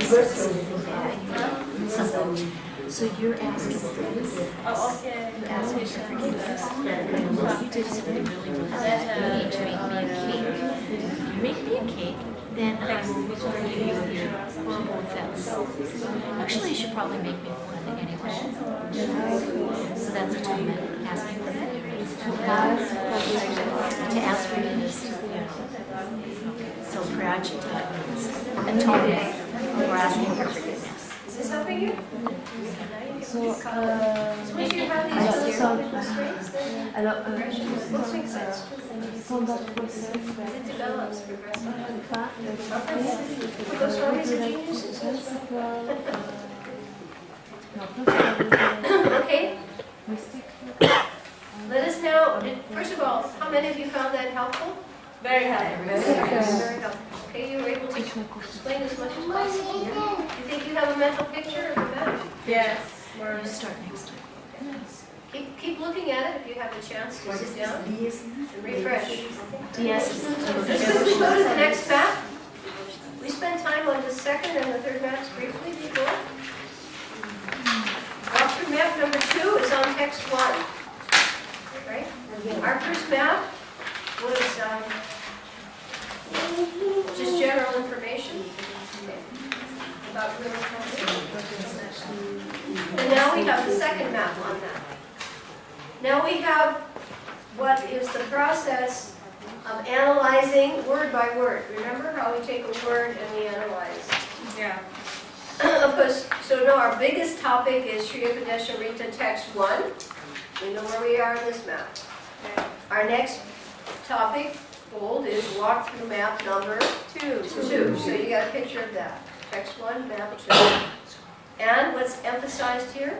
You said something bad. Something. So you're asking for forgiveness. You're asking for forgiveness. And what you did something really, really bad. You need to make me a cake. If you make me a cake, then I will forgive you of your horrible offense. Actually, you should probably make me one anyway. So that's atonement, asking for forgiveness. To ask forgiveness. So Priyachita means atonement. We're asking for forgiveness. Is this helping you? So, Once you have these strings, then books make sense. from that process, It develops progressively. okay. Goswamis are geniuses. Okay, let us know, first of all, how many of you found that helpful? Very helpful. Very helpful. Okay, you were able to explain as much as possible. You think you have a mental picture of the map? Yes. You start next time. Keep looking at it if you have a chance to sit down and refresh. Yes. Could we go to the next map? We spent time on the second and the third maps briefly before. Walk through map number 2 is on text 1. Right? Our first map was just general information about real time. And now we have the second map on that. Now we have what is the process of analyzing word by word. Remember how we take a word and we analyze? Yeah. Of course, so now our biggest topic is Sri Upadeshamrita text 1. We know where we are in this map. Our next topic, bold, is walk through map number 2. So you got a picture of that. Text 1, map 2. And what's emphasized here?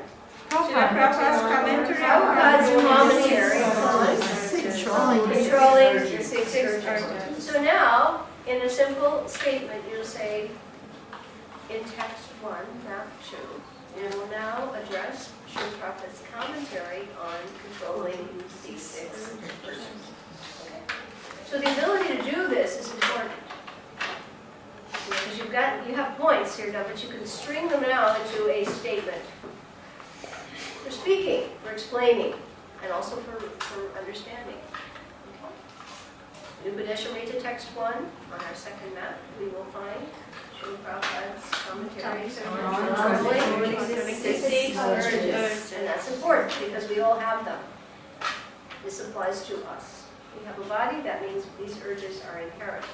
Prabhupada's commentary. Prabhupada's commentary on controlling the 6 urges. So now, in a simple statement, you'll say, in text 1, map 2, you will now address Srila Prabhupada's commentary on controlling these 6 urges. Okay. So the ability to do this is important. Because you have points here now, but you can string them now into a statement. For speaking, for explaining, and also for understanding. Upadeshamrita text 1, on our second map, we will find Srila Prabhupada's commentaries on controlling 6 urges. And that's important because we all have them. This applies to us. We have a body, that means these urges are inherent.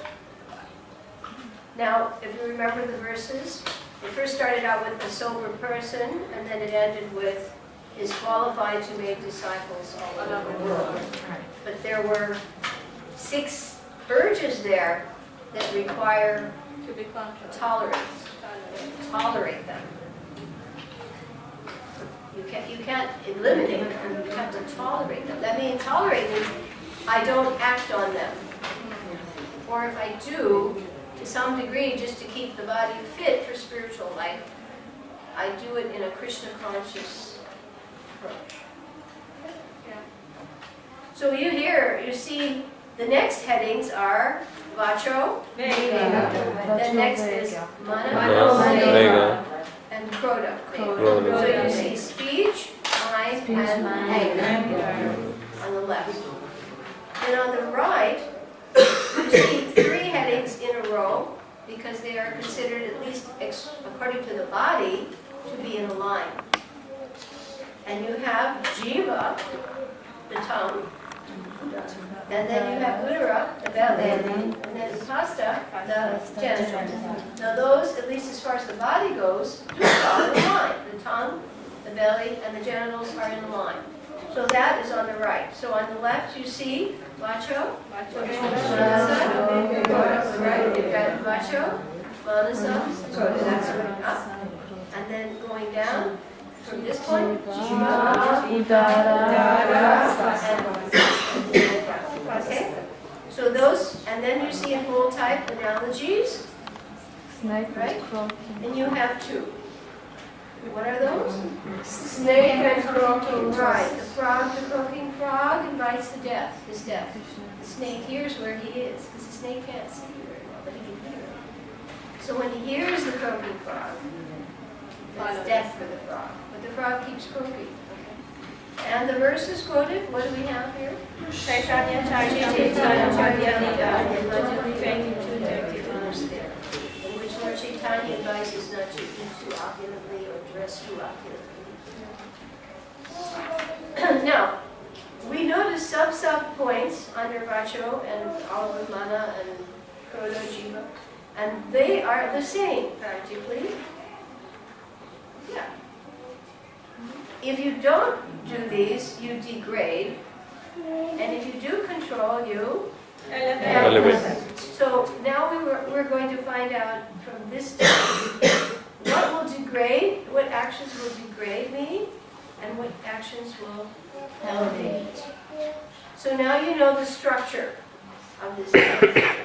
Now, if you remember the verses, it first started out with a sober person, and then it ended with is qualified to make disciples all over the world. But there were 6 urges there that require To be controlled. tolerance. Tolerate them. You can't eliminate them, you have to tolerate them. That means tolerate means I don't act on them. Or if I do, to some degree, just to keep the body fit for spiritual life, I do it in a Krishna conscious approach. So you see, the next headings are Vacho, then next is Mana, Vega. and Kroda. Kroda. So you see speech, mind, and anger on the left. And on the right, you see 3 headings in a row because they are considered, at least according to the body, to be in a line. And you have Jiva, the tongue, and then you have Udara, the belly, and then Upasta, the genitals. Now those, at least as far as the body goes, do follow the line. The tongue, the belly, and the genitals are in line. So that is on the right. So on the left you see Vacho, Manasa, Kroda. Right? You've got Vacho, Manasa, Kroda. That's going up. And then going down from this point, Jiva, okay? So those, and then you see in whole type analogies, right? And you have 2. What are those? Snake and croaking. Right. The frog, the croaking frog invites the death, his death. The snake hears where he is, because the snake can't see very well, but he can hear. So when he hears the croaking frog, that's death for the frog. But the frog keeps croaking. And the verse is quoted. What do we have here? Chaitanya In which Lord Chaitanya advises not to eat too opulently or dress too opulently. Now, we notice sub points under Vacho and all of Mana and Kroda Jiva, and they are the same practically. Yeah. If you don't do these, you degrade, and if you do control, you Elevate. So now we're going to find out from this text what will degrade, what actions will degrade me, and what actions will elevate. So now you know the structure of this text. Okay.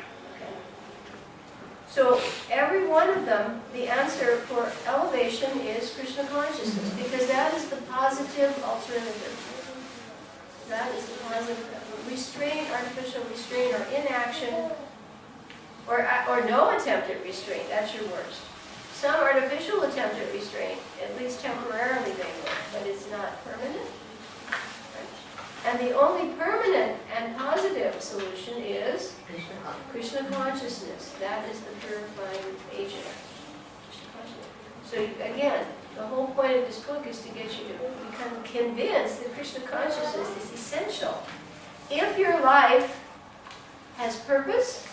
So every one of them, the answer for elevation is Krishna consciousness, because that is the positive alternative. That is the positive. Restraint, artificial restraint, or inaction, or no attempt at restraint, that's your worst. Some artificial attempt at restraint, at least temporarily they work, but it's not permanent. And the only permanent and positive solution is Krishna consciousness. That is the purifying agent. So again, the whole point of this book is to get you to become convinced that Krishna consciousness is essential. If your life has purpose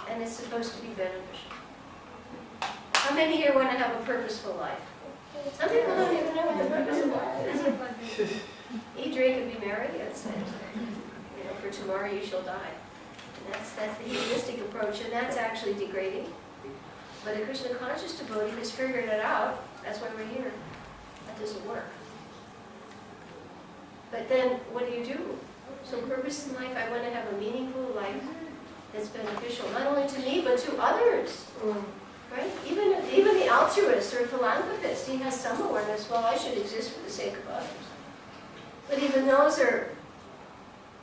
and it's supposed to be beneficial. How many here want to have a purposeful life? Some people don't even know what the purpose of life is. Eat, drink, and be merry. That's it. For tomorrow you shall die. And that's the hedonistic approach, and that's actually degrading. But a Krishna conscious devotee has figured it out. That's why we're here. That doesn't work. But then, what do? So purpose in life, I want to have a meaningful life that's beneficial, not only to me, but to others. Right? Even the altruist or philanthropist, he has some awareness, well, I should exist for the sake of others. But even those are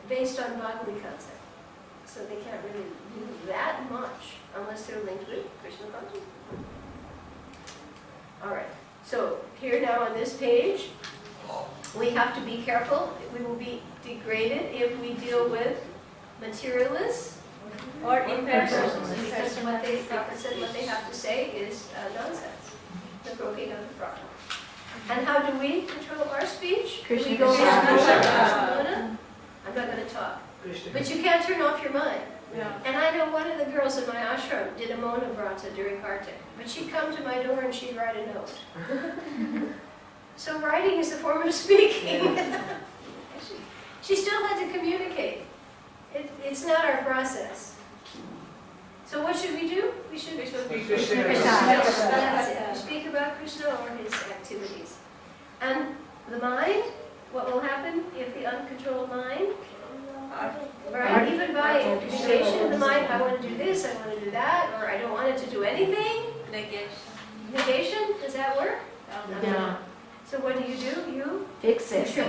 based on bodily concept. So they can't really do that much unless they're linked with Krishna consciousness. All right. So here now on this page, we have to be careful. We will be degraded if we deal with materialists or impersonals, because what they have to say is nonsense. The croaking of the frog. And how do we control our speech? Krishna We go Krishna. I'm not going to talk. But you can't turn off your mind. Yeah. And I know one of the girls in my ashram did a Mona Vrata during Kartik. But she'd come to my door and she'd write a note. So writing is a form of speaking. She still had to communicate. It's not our process. So what should we do? We should Speak Krishna. Krishna. That's it. We speak about Krishna or his activities. And the mind, what will happen if the uncontrolled mind, right? Even by negation, the mind, I want to do this, I want to do that, or I don't want it to do anything. Negation, does that work? No. So what do? You Fix it. Fix it.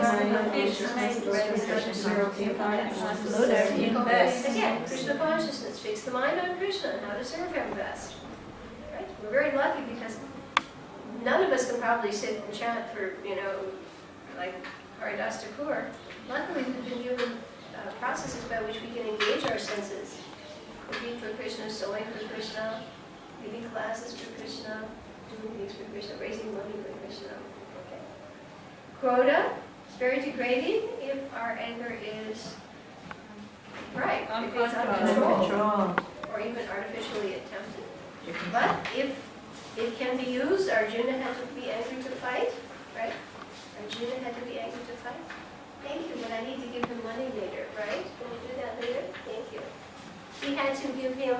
Again, Krishna consciousness, fix the mind on Krishna and how to serve him best. Right? We're very lucky because none of us can probably sit and chant for, like Haridas Thakur. Luckily, we've been given processes by which we can engage our senses. Cooking for Krishna, sewing for Krishna, giving classes for Krishna, doing things for Krishna, raising money for Krishna. Okay. Quota is very degrading if our anger is right, if it's uncontrolled, or even artificially attempted. But if it can be used, Arjuna had to be angry to fight, right? Arjuna had to be angry to fight. Thank you, but I need to give him money later, right? Can we do that later? Thank you. He had to give him,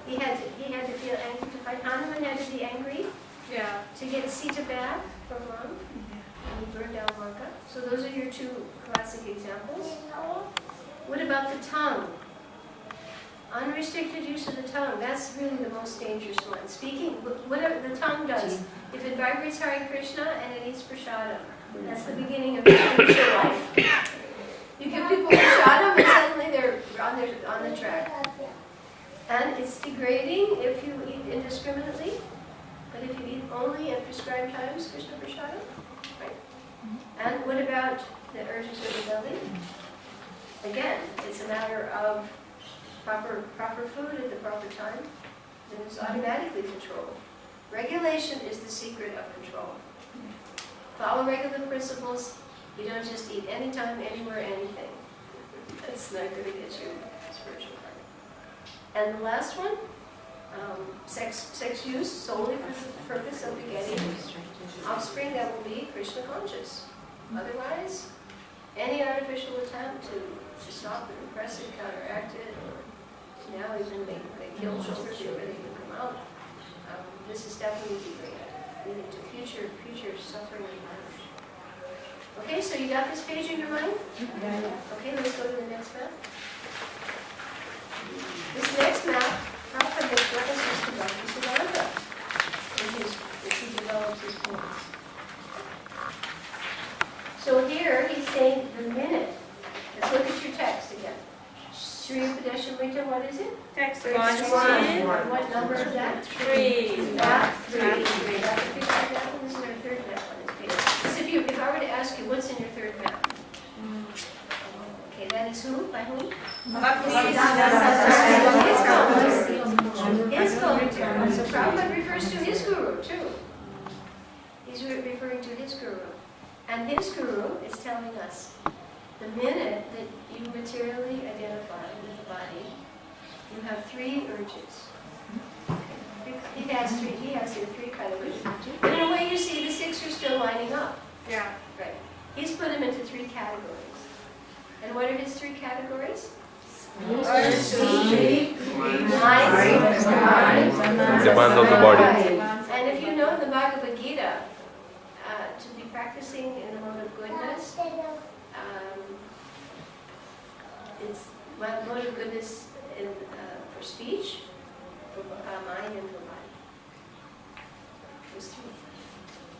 he had to feel angry to fight. Hanuman had to be angry Yeah. to get Sita back from Ram, and he burned down Lanka. So those are your two classic examples. What about the tongue? Unrestricted use of the tongue, that's really the most dangerous one. Speaking, whatever the tongue does, if it vibrates Hare Krishna and it eats prasadam, that's the beginning of your spiritual life. You give people prasadam and suddenly they're on the track. And it's degrading if you eat indiscriminately, but if you eat only at prescribed times, Krishna prasadam, right? And what about the urges of the belly? Again, it's a matter of proper food at the proper time, then it's automatically controlled. Regulation is the secret of control. Follow regular principles. You don't just eat anytime, anywhere, anything. That's not going to get you spiritual part. And the last one, sex use solely for the purpose of begetting offspring that will be Krishna conscious. Otherwise, any artificial attempt to stop it, repress it, counteract it, or now even they kill children before they even come out. This is definitely leading to future suffering and damage. Okay, so you got this page in your mind? Okay, let's go to the next map. This next map, Prabhupada makes references to Bhakti-siddhanta, which he develops his points. So here he's saying the minute. Let's look at your text again. Sri Padeshamrita, what is it? Text One. 1. And what number is that? 3. Map 3. That would be that one. This is our third map on this page. If I were to ask you, what's in your third map? Okay, that is who? By whom? His commentary. So Prabhupada refers to his guru too. He's referring to his guru. And his guru is telling us the minute that you materially identify with the body, you have 3 urges. He has here 3 kind of urges. But in a way you see the 6 are still lining up. Yeah. Right. He's put them into 3 categories. And what are his 3 categories? Speak, Demand of the body. And if you know the Bhagavad Gita, to be practicing in the mode of goodness, it's mode of goodness for speech, for mind, and for body. Those 3.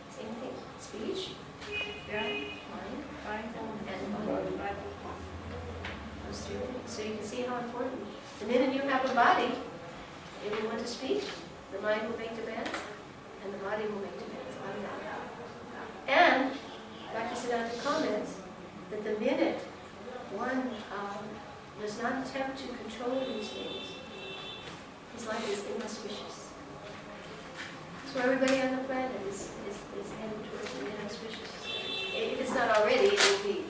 Same thing. Speech, mind, and body. Those 3 things. So you can see how important. The minute you have a body, it will want to speak, the mind will make demands, and the body will make demands. And Bhaktisiddhanta comments that the minute one does not attempt to control these things, his life is inauspicious. So everybody on the planet is not already, it will be.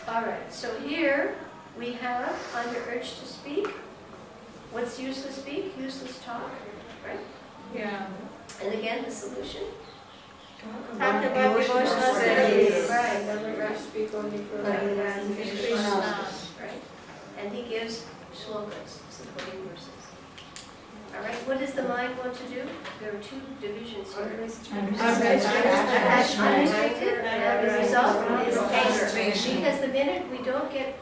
All right, so here we have under urge to speak. What's useless speak? Useless talk, right? Yeah. And again, the solution. Talk about devotional service. Right, Speak only for Krishna. right. And he gives shlokas, supporting verses. All right, what does the mind want to do? There are two divisions here. Unrestricted, and the result is anger. Because the minute we don't get,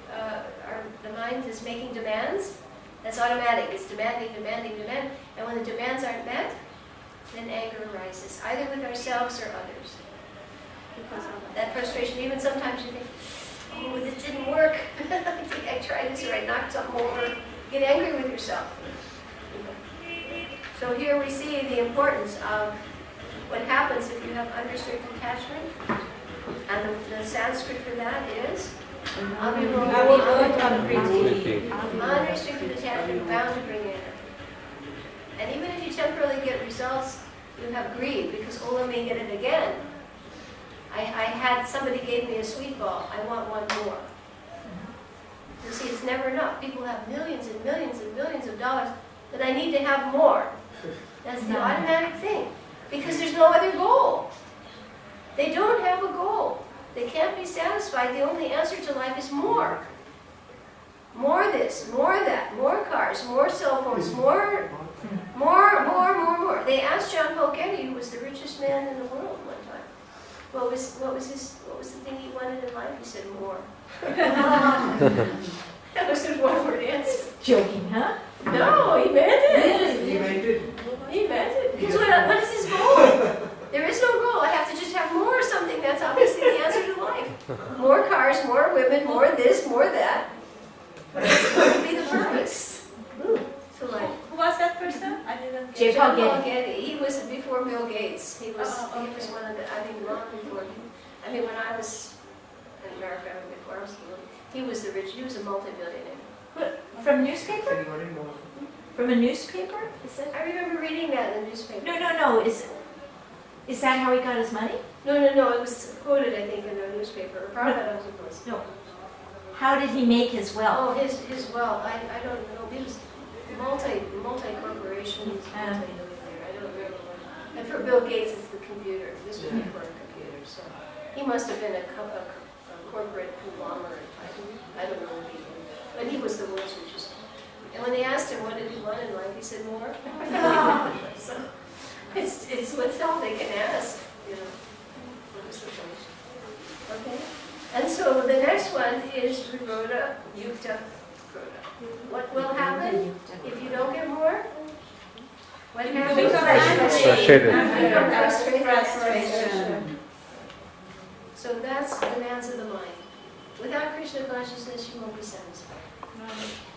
the mind is making demands, that's automatic. It's demanding, demanding, demanding. And when the demands aren't met, then anger arises, either with ourselves or others. Because of that frustration, even sometimes you think, oh, this didn't work. I think I tried this or I knocked something over. Get angry with yourself. So here we see the importance of what happens if you have unrestricted attachment. And the Sanskrit for that is unrestricted attachment bound to bring anger. And even if you temporarily get results, you have greed because Ola may get it again. I had somebody gave me a sweet ball. I want one more. You see, it's never enough. People have millions and millions and millions of dollars, but I need to have more. That's the automatic thing because there's no other goal. They don't have a goal. They can't be satisfied. The only answer to life is more. More this, more that, more cars, more cell phones, more. They asked John Paul Getty, who was the richest man in the world one time, what was the thing he wanted in life? He said more. That was his one-word answer. Joking, huh? No, he meant it. He meant it. He meant it. Because what is his goal? There is no goal. I have to just have more of something. That's obviously the answer to life. More cars, more women, more this, more that. But it's going to be the purpose. So like, Who was that person? I didn't J. get Paul John Paul Getty. He was before Bill Gates. He was Oh, he was one of the, I mean, long before. I mean, when I was in America, before I was little, he was a multi-billionaire. From newspaper? From a newspaper? Is it? I remember reading that in the newspaper. No. Is that how he got his money? No. It was quoted, I think, in the newspaper. Bhagavatam was. No. How did he make his wealth? Oh, his wealth. I don't know. He was multi-corporation. He's multi-millionaire. I don't remember what. And for Bill Gates, it's the computer. This was before a computer, so he must have been a corporate conglomerate type. I don't know what he did, but he was the world's richest. And when they asked him what did he want in life, he said more. So it's what's all they can ask, you know. What was the point? Okay. And so the next one is Viroda Yukta Krodha. What will happen if you don't get more? What happens? Frustrated. Become frustration. So that's the demands of the mind. Without Krishna consciousness, you won't be satisfied.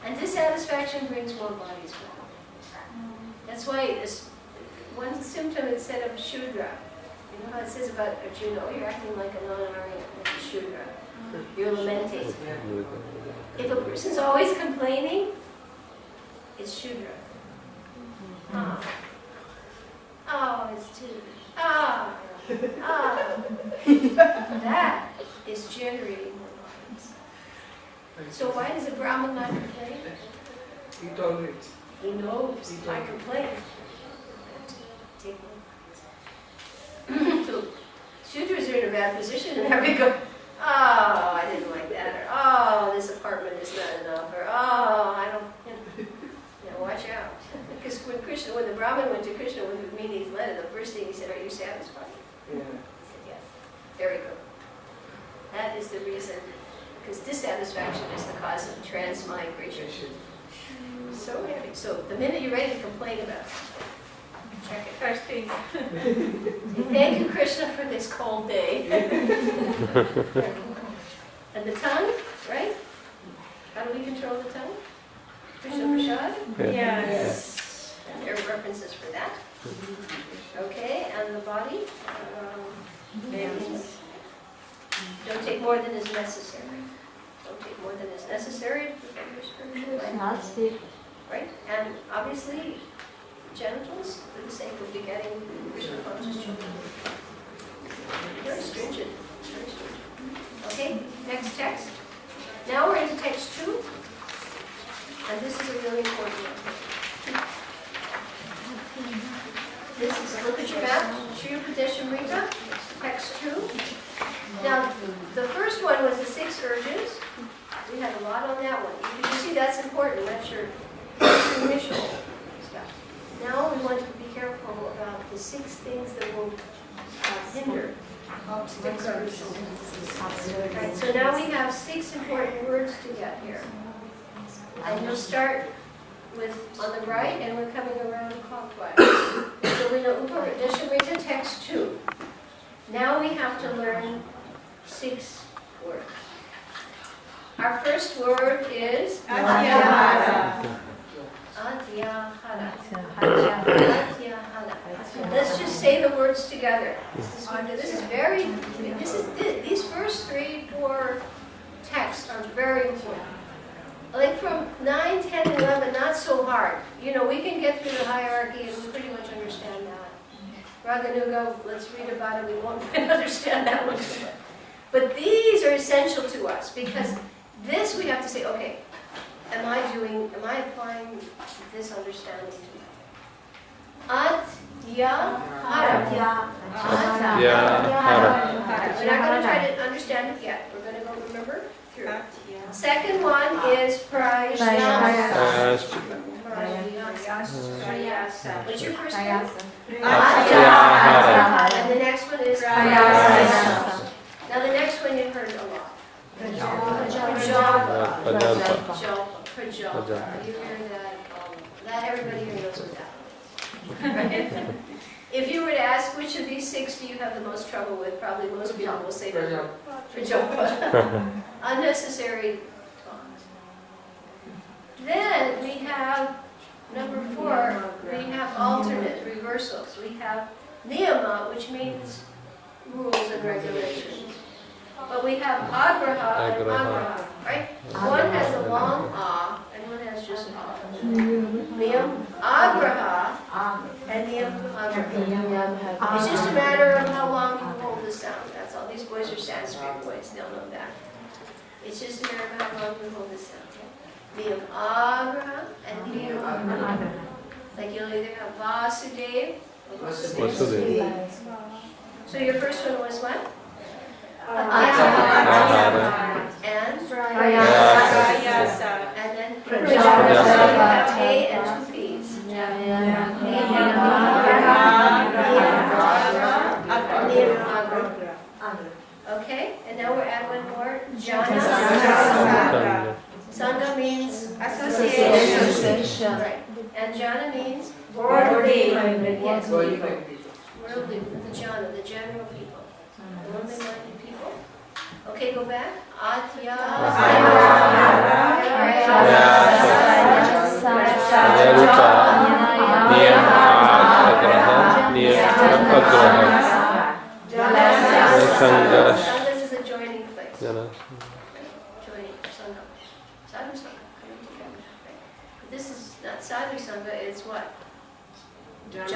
And dissatisfaction brings more bodies back. That's why this one symptom is said of Shudra. You know how it says about Arjuna, you're acting like a non-Aryan, like a Shudra. You're lamenting. If a person's always complaining, it's Shudra. Oh, it's too. That is generating more bodies. So why does a Brahmin not complain? He tolerates. He knows I complain. Take one. So Shudras are in a bad position and there we go. Oh, I didn't like that. Or, oh, this apartment is not enough. Or, oh, I don't, watch out. Because when the Brahmin went to Krishna with the meaning's letter, the first thing he said, are you satisfied? Yeah. He said, yes. Very good. That is the reason, because dissatisfaction is the cause of transmigration. So heavy. So the minute you're ready to complain about something, check it. First thing. Thank you, Krishna, for this cold day. And the tongue, right? How do we control the tongue? Krishna Prasad? Yes. And there are references for that. Okay, and the body? Don't take more than is necessary. Don't take more than is necessary to fulfill your spiritual life. Right? And obviously, genitals for the sake of begetting Krishna conscious children. Very Upadesamrita, text 2. Now, the first one was the 6 urges. We had a lot on that one. You see, that's important. That's your initial stuff. Now we want to be careful about the 6 things that will hinder. Right, so now we have 6 important words to get here. And you'll start with on the right, and we're coming around clockwise. So we know Upadesamrita, text 2. Now we have to learn 6 words. Our first word is Atyahara. Atyahara. Atyahara. Let's just say the words together. These first 3, 4 texts are very important. Like from 9, 10, 11, not so hard. You know, we can get through the hierarchy and we pretty much understand that. Raganuga, let's read about it, we won't understand that one too much. But these are essential to us because this we have to say, okay, am I applying this understanding to me? Atyahara. We're not going to try to understand it yet. We're going to go remember through. Second one is prayasa. What's your first one? Atyahara. And the next one is prayasa. Now the next one you've heard a lot. Prajalpa. You hear that? That everybody here knows what that is. Right? If you were to ask which of these 6 do you have the most trouble with, probably most people will say Prajalpa. Unnecessary talk. Then we have number 4, we have alternate reversals. We have niyama, which means rules and regulations. But we have agraha and agraha, right? One has a long ah and one has just ah. Niyam agraha and niyam agraha. It's just a matter of how long you hold the sound. That's all. These boys are Sanskrit boys. They'll know that. It's just a matter of how long you hold the sound. Niyam agraha and niyam agraha. Like you'll either have Vasudev or Vasudev. So your first one was what? Ahara. And Prayasa. and then Prajasa. you have A and 2 P's. Okay, and now we're at one more. Jana. Sangha means association. Right. And jana means Worldly. Yes, worldly, the jana, the general people. Worldly-minded people. Okay, go back. Sanghas is a joining place. Joining, sangha. Sadhu sangha, coming together. Right? This is not sadhu sangha, it's what? Jana.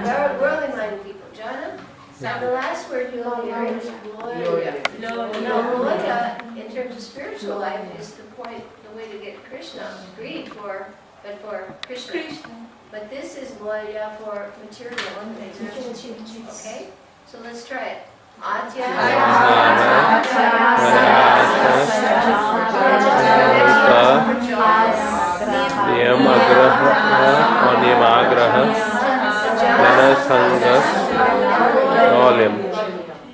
Right, worldly-minded people. Jana. Now the last word you'll hear is gloria. Now gloria, in terms of spiritual life, is the way to get Krishna, greed for Krishna. But this is gloria for material things. Okay? So let's try it.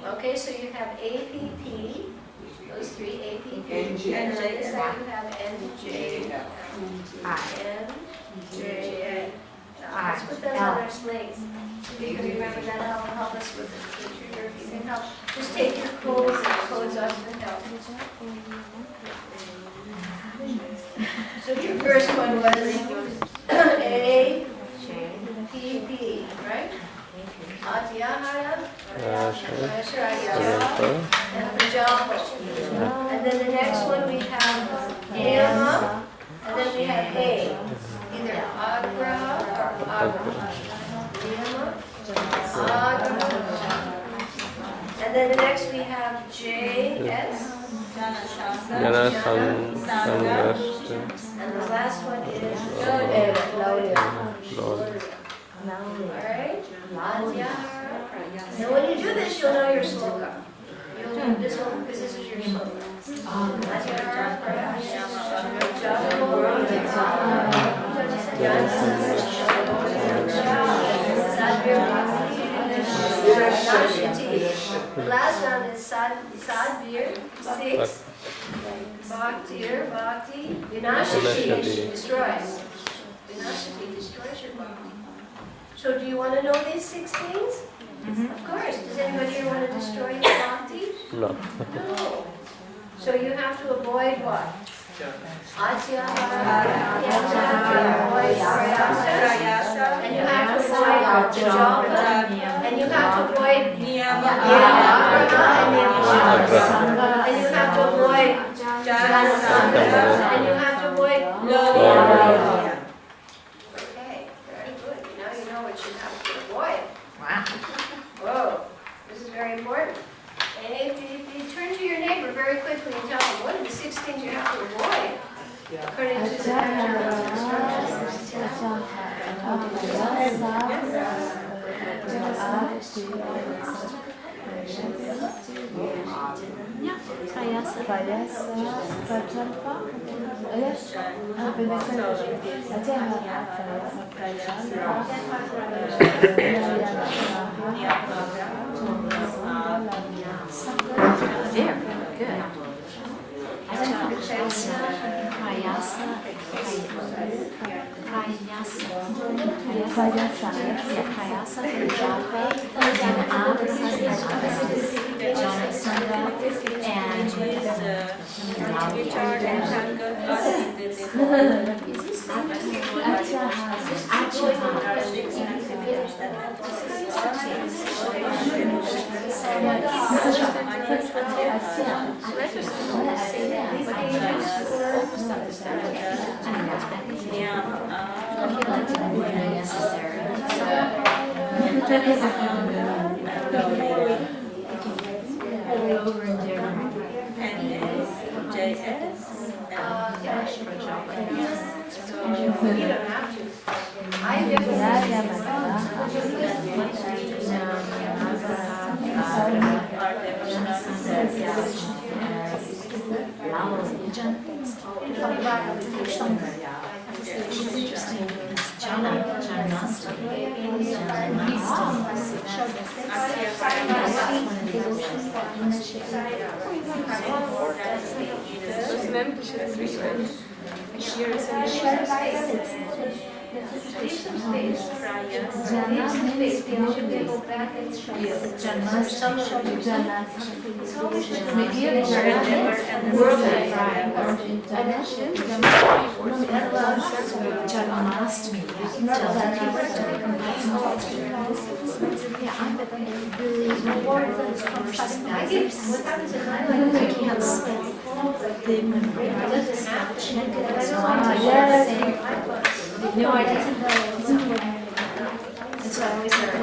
Okay, so you have APP, those 3 APP, and then this side you have NJ, NJ. Let's put those on our slates. If you can remember that, that'll help us with the trigger. If you can help, just take your codes off and help. So your first one was APP, right? Atyahara, and Prajalpa. And then the next one we have Niyama, and then we have A, either Agraha or Agraha. Niyama, Agraha. And then the next we have J.S. Jana Sanghas. And the last one is Gloria. Lovely. Alright? Lovely. Now when you do this, you'll know your sloka. You'll do this one because this is your sloka. Last one is Sadvir, 6. Bhaktir, Bhakti, Vinashati, destroys. Vinashati destroys your bhakti. So do you want to know these 6 things? Of course. Does anybody here want to destroy your bhakti? No. No. So you have to avoid what? Atyahara, avoid prayasa, and you have to avoid japa, and you have to avoid niyama, and you have to avoid jana, and you have to avoid loya. Okay, very good. Now you know what you have to avoid. Wow. Whoa, this is very important. And if you turn to your neighbor very quickly and tell them what are the 6 things you have to avoid, according to the Very good. Prayasa, japa, You don't have to. I It's interesting because no idea. And so I always heard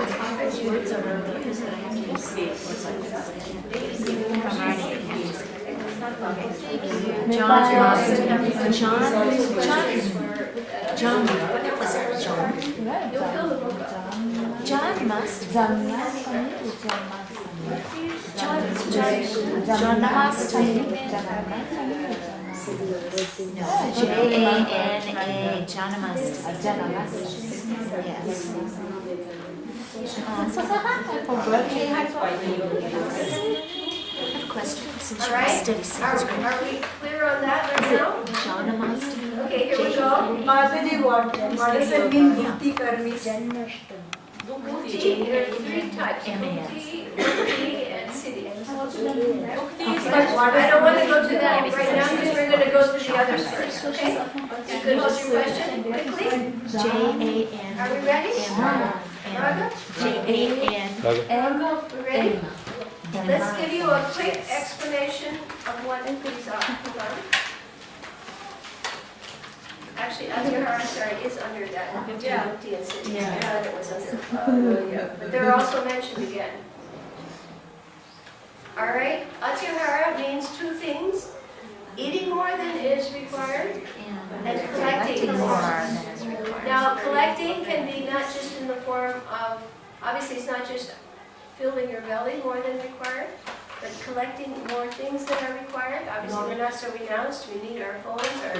words over those that I have to see. John must. No, J-A-N-A, Janamasti. Yes. Okay, I have a question. Since you're a study Sanskrit. Are we clear on that right now? Janamasti. Okay, here we go. Bhakti, what does it mean? Bhakti karmi. Bhakti, there are 3 types. Bhakti, and Siddhi. I don't want to go to that right now because we're going to go to the others first, okay? You could hold your question quickly. J-A-N. Are we ready? Raga? J-A-N. Raga, we ready? Let's give you a quick explanation of what these are. Hold on. Actually, Adyahara, sorry, is under that. Bhakti and Siddhi. I thought it was under. But they're also mentioned again. All right, Atyahara means 2 things. Eating more than is required and collecting more than is required. Now, collecting can be not just in the form of, obviously it's not just filling your belly more than required, but collecting more things than are required. Obviously, we're not so renounced. We need our phones, our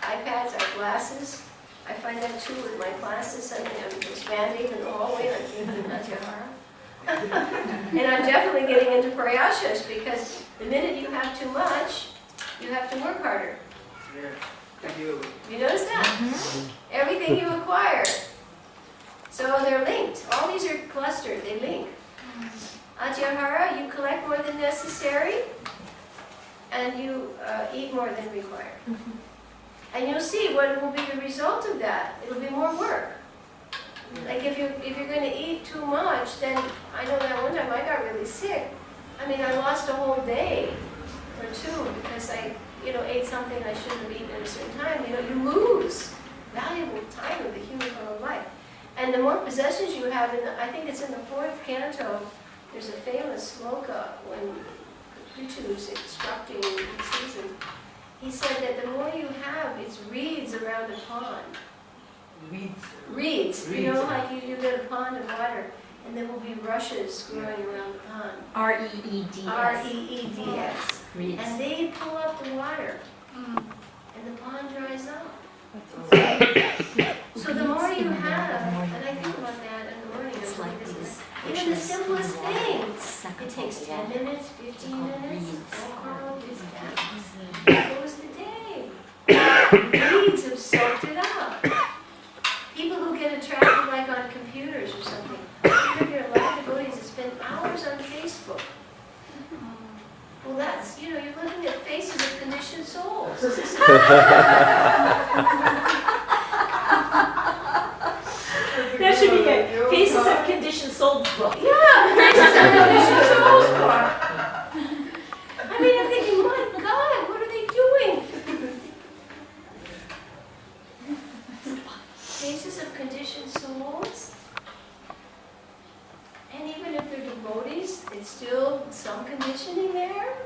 iPads, our glasses. I find that too with my classes. Suddenly I'm expanding in the hallway like in Natihara. And I'm definitely getting into parayashas because the minute you have too much, you have to work harder. You notice that? Everything you acquire. So they're linked. All these are clustered. They link. Atyahara, you collect more than necessary, and you eat more than required. And you'll see what will be the result of that. It'll be more work. Like if you're going to eat too much, then I know that one time I got really sick. I mean, I lost a whole day or two because I, ate something I shouldn't have eaten at a certain time. You lose valuable time of the human form of life. And the more possessions you have, I think it's in the 4th canto, there's a famous sloka when Kritu is instructing in season. He said that the more you have, it's reeds around a pond. Reeds. Like you get a pond of water, and there will be rushes growing around the pond. R-E-E-D-S. R-E-E-D-S. Reeds. And they pull up the water, and the pond dries up. So the more you have, and I think about that in the morning, It's like these even the simplest thing. Second It takes 10 minutes, 15 minutes, reeds. that goes the day. Reeds have soaked it up. People who get attracted like on computers or something, you're allowed devotees to spend hours on Facebook. Well, that's, you're looking at faces of conditioned souls. That should be it. Faces of Conditioned Souls book. Yeah, faces of conditioned souls book. I mean, I'm thinking, my God, what are they doing? Faces of conditioned souls. And even if they're devotees, it's still some conditioning there.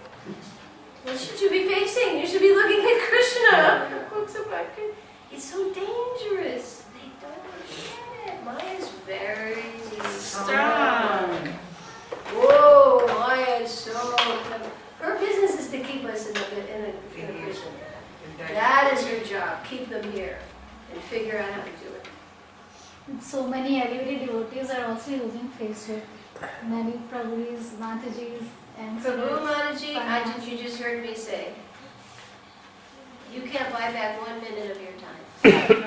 What should you be facing? You should be looking at Krishna. Books about Krishna. It's so dangerous. They don't get it. Maya's very strong. Whoa, Maya is so clever. Her business is to keep us in a prison. That is her job. Keep them here and figure out how to do it. So many elevated devotees are also using Facebook. Many Prabhu's, Mataji's, and Prabhu Mataji, you just heard me say, you can't buy back 1 minute of your time.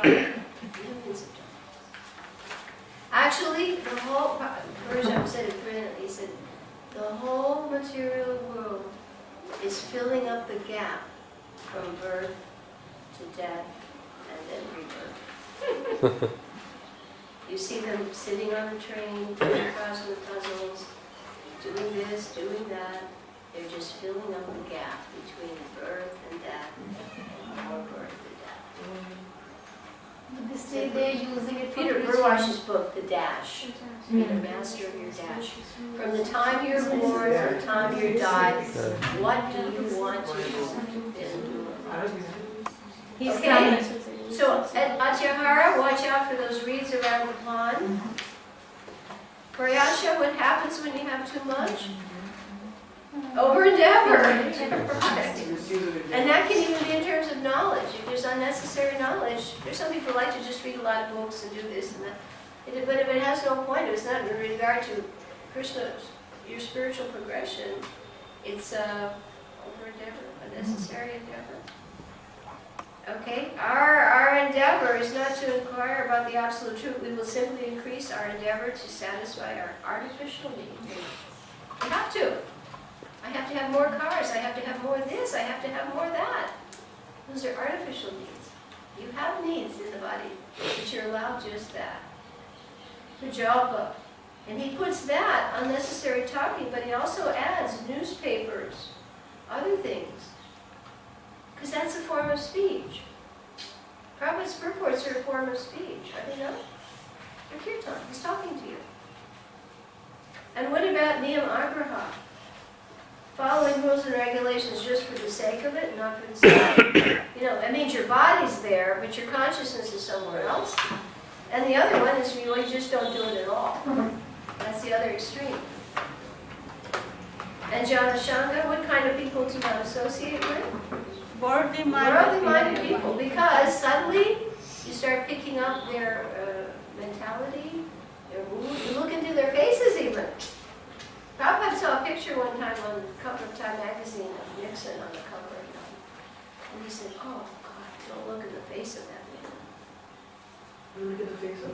Millions of times. Actually, the whole, Purusham said it brilliantly, he said, the whole material world is filling up the gap from birth to death and then rebirth. You see them sitting on the train, doing crossword puzzles, doing this, doing that. They're just filling up the gap between birth and death and more birth and death. But they say they're using it for Peter preaching. Burwash's book, The Dash, Be the Master of Your Dash. From the time you're born to the time you die, what do you want to do? He's Okay. coming. So at Atyahara, watch out for those reeds around the pond. Prayasha, what happens when you have too much? Over endeavor. And that can even be in terms of knowledge. If there's unnecessary knowledge, there's some people who like to just read a lot of books and do this and that. But if it has no point, it's not in regard to Krishna, your spiritual progression. It's over endeavor, unnecessary endeavor. Okay, our endeavor is not to inquire about the absolute truth. We will simply increase our endeavor to satisfy our artificial needs. We have to. I have to have more cars. I have to have more this. I have to have more that. Those are artificial needs. You have needs in the body, but you're allowed just that. Pujalpa. And he puts that, unnecessary talking, but he also adds newspapers, other things. Because that's a form of speech. Prabhupada's purports are a form of speech, are they not? They're kirtan. He's talking to you. And what about niyam agraha? following rules and regulations just for the sake of it, not for the sake. You know, that means your body's there, but your consciousness is somewhere else. And the other one is you just don't do it at all. That's the other extreme. And Jnana Shanga, what kind of people do you not associate with? Worldly Worldly-minded people, because suddenly you start picking up their mentality, their mood. You look into their faces even. Prabhupada saw a picture one time on the cover of Time magazine of Nixon on the cover. And he said, oh, God, don't look in the face of that man. Look at the face of.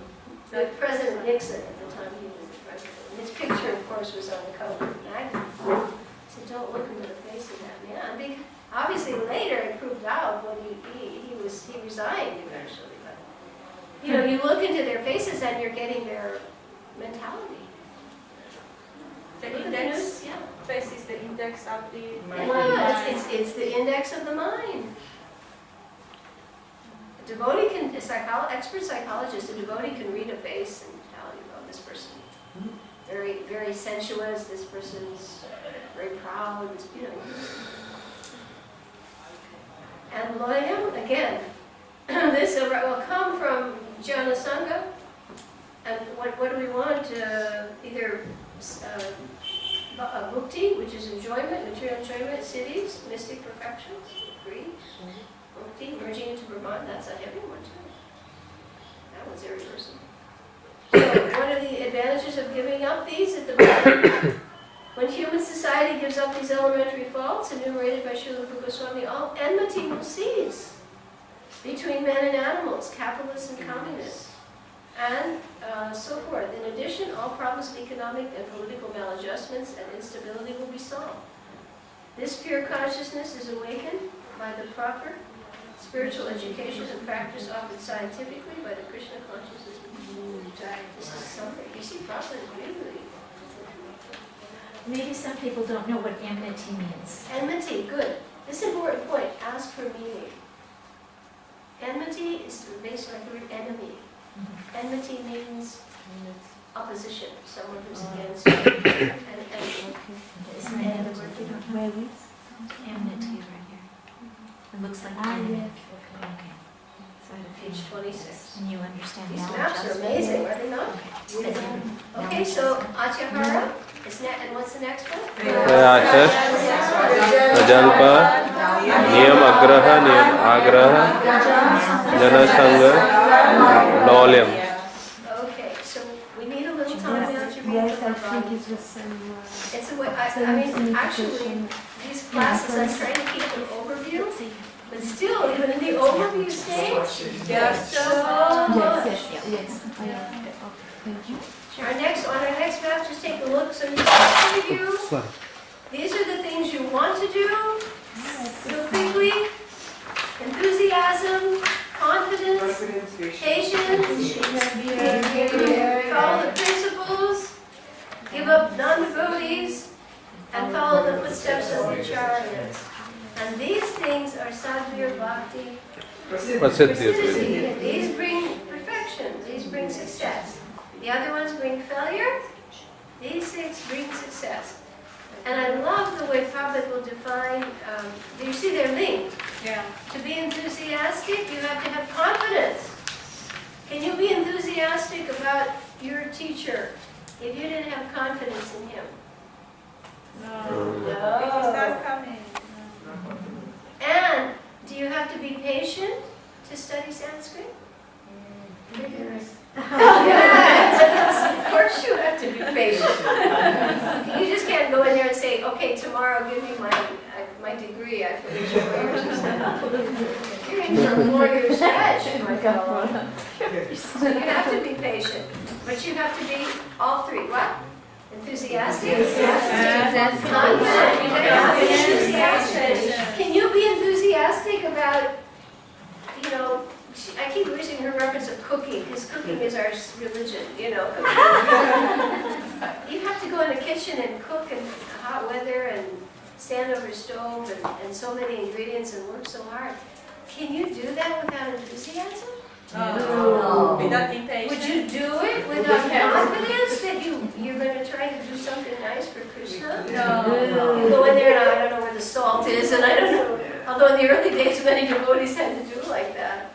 Like President Nixon at the time he was the president. And his picture, of course, was on the cover of the magazine. He said, don't look into the face of that man. Obviously, later it proved out when he resigned eventually. But you know, you look into their faces and you're getting their mentality. The Look at index this, yeah. face is the index of the Yeah, it's the index of the mind. A devotee can, expert psychologist, a devotee can read a face and tell you, oh, this person very, very sensuous. This person's very proud. You know. And loyal, again, this will come from Jnana Sangha. And what do we want? Either bhukti, which is enjoyment, material enjoyment, siddhis, mystic perfections, free. Bhukti, merging into Brahman, that's a heavy one too. That one's irreversible. So what are the advantages of giving up these at the bottom? When human society gives up these elementary faults enumerated by Srila Rupa Goswami, all enmity will cease between men and animals, capitalists and communists, and so forth. In addition, all problems of economic and political maladjustments and instability will be solved. This pure consciousness is awakened by the proper spiritual education and practice offered scientifically by the Krishna consciousness. This is something, you see, Prabhupada really. Maybe some people don't know what enmity means. Enmity, good. This is an important point. Ask for meaning. Enmity is based on the word enemy. Enmity means opposition, someone who's against you. And Isn't that another word you don't know? Enmity right here. It looks like enemy. yes. Okay. So page 26. and you understand These now. maps are amazing, are they not? Okay, so Atyahara is next, and what's the next one? Prayachas, Ajalpa, Niyam Agraha, Niyam Agraha, Janasanga, Lolyam. Okay, so we need a little time now to read Yes, the I think Bhagavatam. it was some. It's a way, I mean, actually, these classes, I'm trying to keep an overview, but still, even in the overview stage, there's so much. Yes. Thank you. On our next map, just take a look, so you can review. These are the things you want to do, real quickly. Enthusiasm, confidence, patience, follow the principles, give up non-devotees, and follow the footsteps of the acharyas. And these things are sadhya bhakti. Prasiddhi. These bring perfection, these bring success. The other ones bring failure, these six bring success. And I love the way Prabhupada will define, do you see they're linked? Yeah. To be enthusiastic, you have to have confidence. Can you be enthusiastic about your teacher if you didn't have confidence in him? No. No. It is not coming. And do you have to be patient to study Sanskrit? Yes, of course you have to be patient. You just can't go in there and say, okay, tomorrow give me my degree. I finished 4 years or something. You're in for a 4-year stretch, my fellow. So you have to be patient. But you have to be all three. What? Enthusiastic? Confident. You have to be enthusiastic. Can you be enthusiastic about, you know, I keep using her reference of cooking, because cooking is our religion, you know. You have to go in the kitchen and cook in hot weather and stand over a stove and so many ingredients and work so hard. Can you do that without enthusiasm? Without impatience. Would you do it without confidence that you're going to try to do something nice for Krishna? No. You go in there and I don't know where the salt is and I don't know. Although in the early days many devotees had to do like that.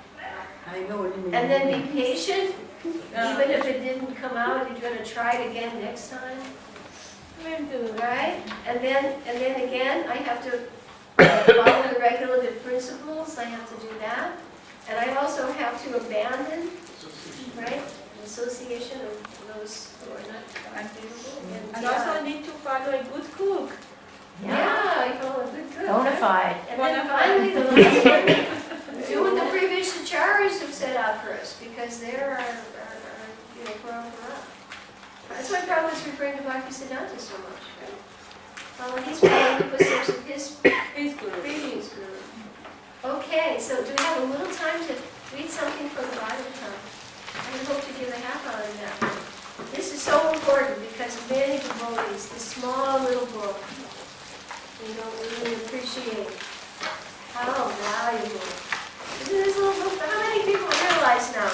I know what you mean. And then be patient. Even if it didn't come out, you're going to try it again next time. Right? And then again, I have to follow the regulative principles. I have to do that. And I also have to abandon, right, the association of those who are not favorable. And also need to follow a good cook. Yeah, I follow a good cook. Bona fide. And then finally, the last one, do what the previous acharyas have set out for us, because they're our parampara. That's why Prabhupada's referring to Bhaktisiddhanta so much, right? Following his footsteps of his previous guru. Okay, so do we have a little time to read something from the Bhagavatam? I would hope to give a half hour on that. This is so important because many devotees, this small little book, they don't really appreciate how valuable. This little book, how many people realize now?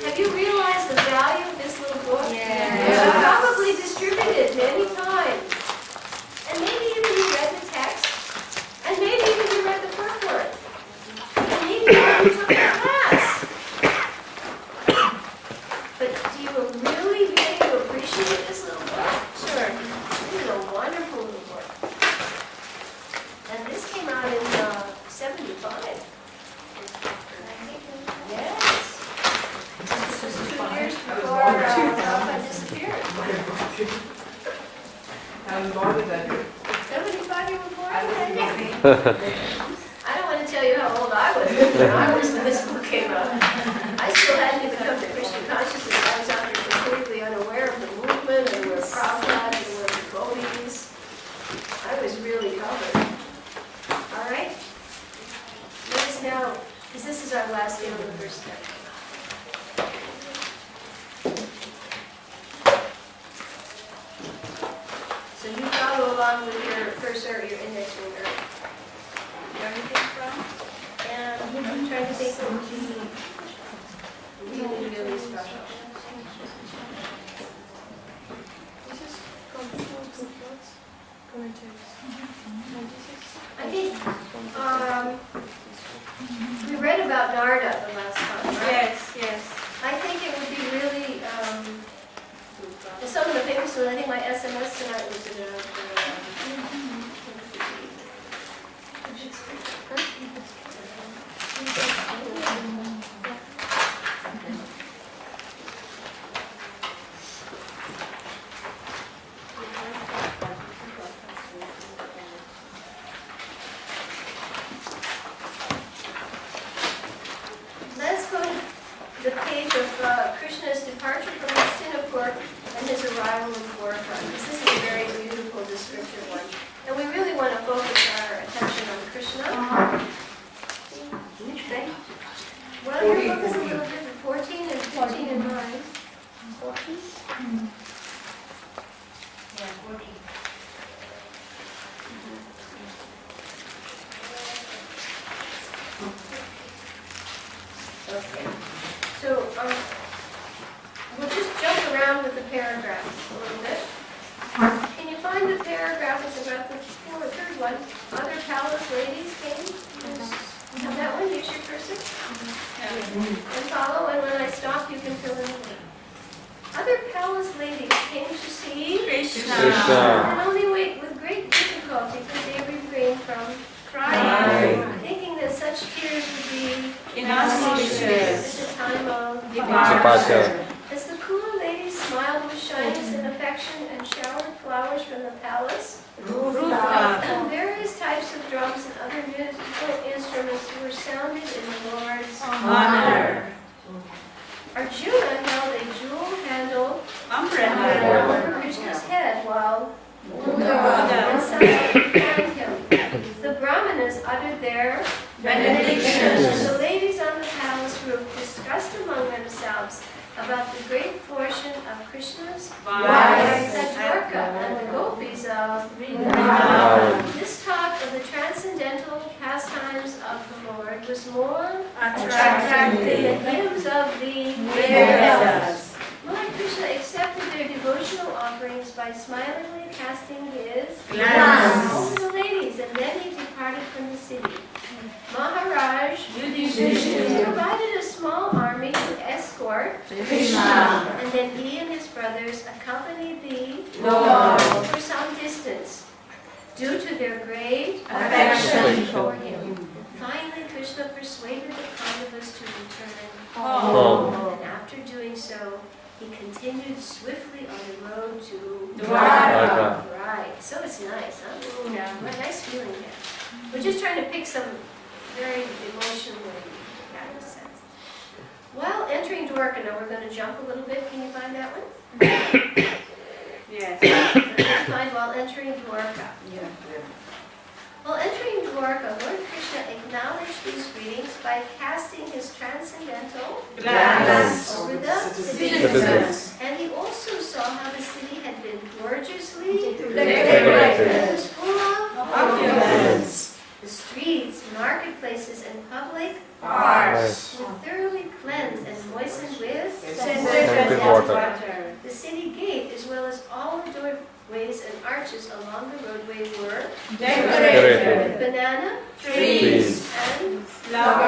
Have you realized the value of this little book? Yes. It's probably distributed many times. And maybe even you read the text, and maybe even you read the purport. And maybe you took a class. But do you really begin to appreciate this little book? Sure. This is a wonderful little book. And this came out in 75. Yes. Just 2 years before Prabhupada disappeared. How long is that? 75 you were born? I don't want to tell you how old I was when I was when this book came out. I still hadn't even come to Krishna consciousness. I was out there completely unaware of the movement and where Prabhupada and where the devotees. I was really covered. All right? Let us now, because this is our last day on the first step. So you follow along with your cursor, your index finger. Everything from? And I'm trying to think what would be really special. I think we read about Narada the last time, right? Yes. I think it would be really, some of the famous ones, I think my SMS tonight was in Let's go to the page of Krishna's departure from Hastinapur and his arrival in Dwarka. This is a very beautiful descriptive one. And we really want to focus our attention on Krishna. Which page? Well, your book is a little different. 14 and 15 and 9. 14? Yeah, 14. Okay. So, we'll just jump around with the paragraphs a little bit. Can you find the paragraph? It's about the third one. Other palace ladies came. You have that one? Use your cursor. And follow, and when I stop, you can fill in the blank. Other palace ladies came to see Krishna. and only with great difficulty could they refrain from crying, thinking that such tears would be Inauspicious. at the time of Departure. As the cooler ladies smiled with shyness and affection and showered flowers from the palace, and various types of drums and other musical instruments were sounded in the Lord's Honor. Arjuna held a jewel-handled Umbrella. over Krishna's head while Buddha. and Sanskrit behind him. The Brahmanas uttered their Benedictions. The ladies on the palace roof discussed among themselves about the great portion of Krishna's Wives. at Dwarka and the gopis of Vrindavan. This talk of the transcendental pastimes of the Lord was more attracted the hymns of the Vedas. Lord Krishna accepted their devotional offerings by smilingly casting his glance over the ladies, and then he departed from the city. Maharaj Yudhishthira provided a small army to escort, Krishna and then he and his brothers accompanied the Lord for some distance, due to their great affection for him. Finally, Krishna persuaded the Pandavas to return home. and after doing so, he continued swiftly on the road to Dwarka. Right, so it's nice, huh? Yeah. What a nice feeling there. We're just trying to pick some very emotionally kind of sense. While entering Dwarka, now we're going to jump a little bit. Can you find that one? Yes. Let's find while entering Dwarka. Yeah. While entering Dwarka, Lord Krishna acknowledged these greetings by casting his transcendental glance over the Citizens. and he also saw how the city had been gorgeously decorated It was full of opulence, the streets, marketplaces, and public parks, were thoroughly cleansed and moistened with Scented water. The city gate, as well as all the doorways and arches along the roadway, were decorated with banana trees, and flower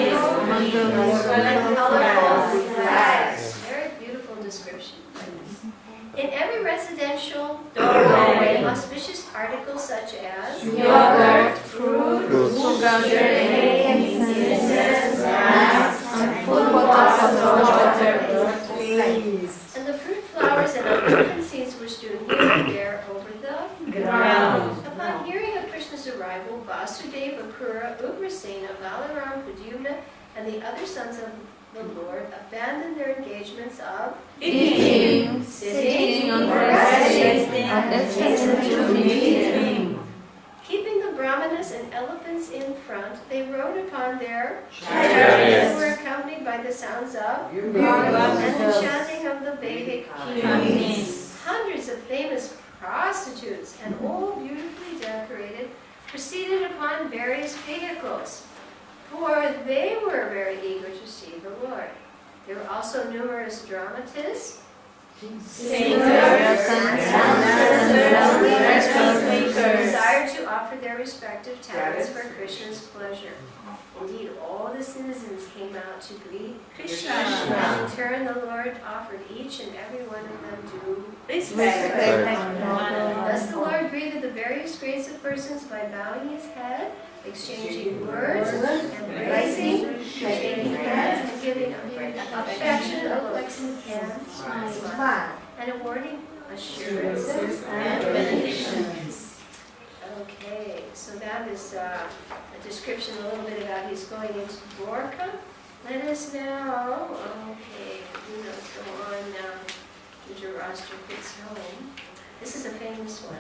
mangoes, and and colorful flags. Very beautiful description. In every residential doorway, auspicious articles such as yogurt, fruit, sugar, incense, nuts, and full bottles of water, please. and the fruit, flowers, and abundant seeds were strewn here and there over the Ground. Upon hearing of Krishna's arrival, Vasudeva, Akrura, Ugrasena, Balaram, Pradyumna, and the other sons of the Lord abandoned their engagements of Eating, sitting, or or resting, resting, and hastened to meet him. keeping the brahmanas and elephants in front, they rode upon their Chariots. and were accompanied by the sounds of and the Bhagavatam. chanting of the Vedic Hymns. Hundreds of famous prostitutes, and all beautifully decorated, proceeded upon various vehicles, for they were very eager to see the Lord. There were also numerous dramatists, Singers and dancers and who makers. desired to offer their respective talents for Krishna's pleasure. Indeed, all the citizens came out to greet Krishna. and in turn the Lord offered each and every one of them due Respect. Thus the Lord greeted the various grades of persons by bowing his head, exchanging words, embracing, shaking hands, and giving affectionate looks and hands, and awarding assurances And benedictions. Okay, so that is a description a little bit about he's going into Dwarka. Let us now, okay, let's go on now. Dhritarashtra gets home. This is a famous one.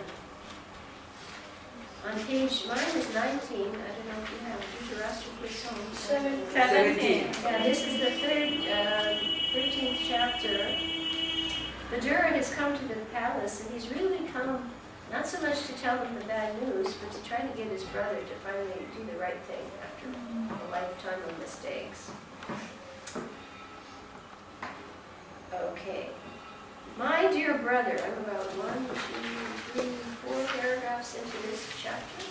On page, mine is 19, I don't know if you have Dhritarashtra gets home. 17. Yeah, this is the 13th chapter. Vidura has come to the palace, and he's really come not so much to tell him the bad news, but to try to get his brother to finally do the right thing after a lifetime of mistakes. Okay. My dear brother, I'm about 1, 2, 3, 4 paragraphs into this chapter.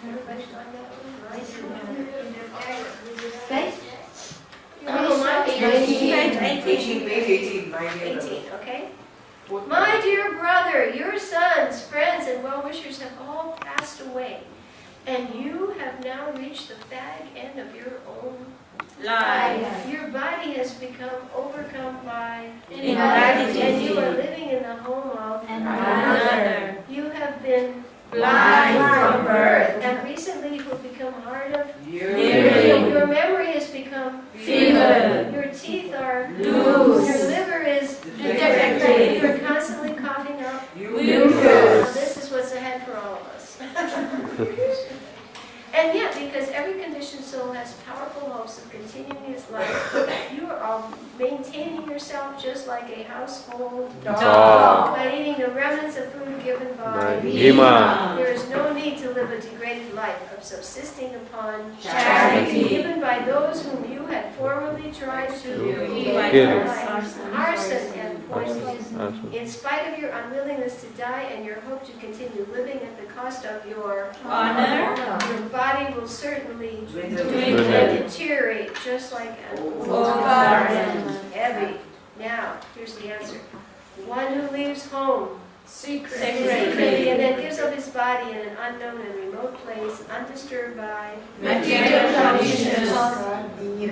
Everybody find that one? My dear brother. Oh, my dear. 18, okay? My dear brother, your sons, friends, and well-wishers have all passed away, and you have now reached the fag end of your own Life. Your body has become overcome by Invalidity. and you are living in the home of Another. You have been Blind from birth. and recently you have become hard of Hearing. Your memory has become Feeble. Your teeth are Loose. Your liver is Defective. You're constantly coughing up. Mucus. Well, this is what's ahead for all of us. And yet, because every conditioned soul has powerful hopes of continuing its life, you are all maintaining yourself just like a household Dog. by eating the remnants of food given by By Bhima. There is no need to to live a degraded life of subsisting upon Charity. given by those whom you had formerly tried to Kill. arson and poison. Arson. In spite of your unwillingness to die and your hope to continue living at the cost of your Honor. your body will certainly Dwindle. deteriorate just like an old garden. heavy. Now, here's the answer. One who leaves home Secretly. and then gives up his body in an unknown and remote place, undisturbed by. Material conditions. Hmm.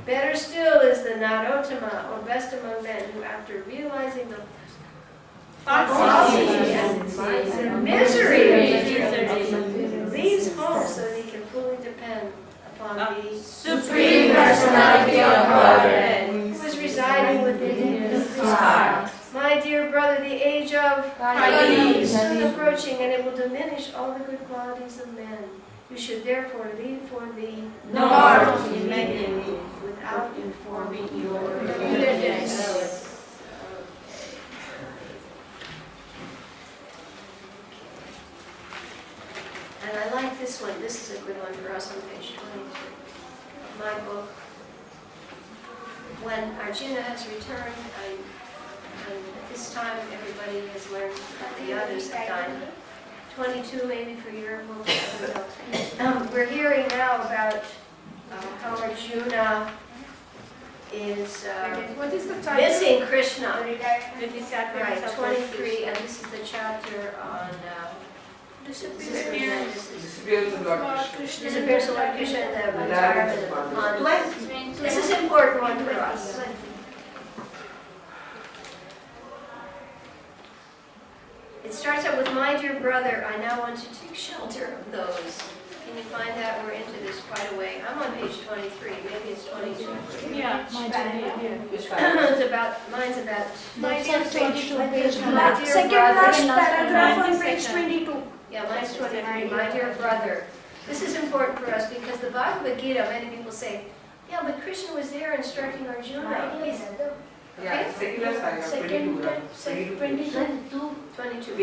Better still is the Narottama, or best among men, who after realizing the falsity and misery leaves home so that he can fully depend upon the Supreme Personality of Godhead. who is residing within his heart. My dear brother, the age of Kali is soon approaching, and it will diminish all the good qualities of men. You should therefore leave for the North. without informing your relatives. And I like this one. This is a good one for us on page 23. My book. When Arjuna has returned, and at this time everybody has learned that the others have done. 22 maybe for your book. I don't know. We're hearing now about how Arjuna is What is the title? missing Krishna. Did we start with Right, something? 23, and this is the chapter on disappearance of Lord Krishna and the retirement on. This is an important one for us. It starts out with, my dear brother, I now want to take shelter of those. Can you find that? We're into this quite a way. I'm on page 23, maybe it's 22. Yeah. It's about, mine's about, my dear Page brother. Second last paragraph on page 22. Yeah, mine's 23, my dear brother. This is important for us because the Bhagavad Gita, many people say, yeah, but Krishna was there instructing Arjuna. He's, Yeah, second last paragraph, 22. 22.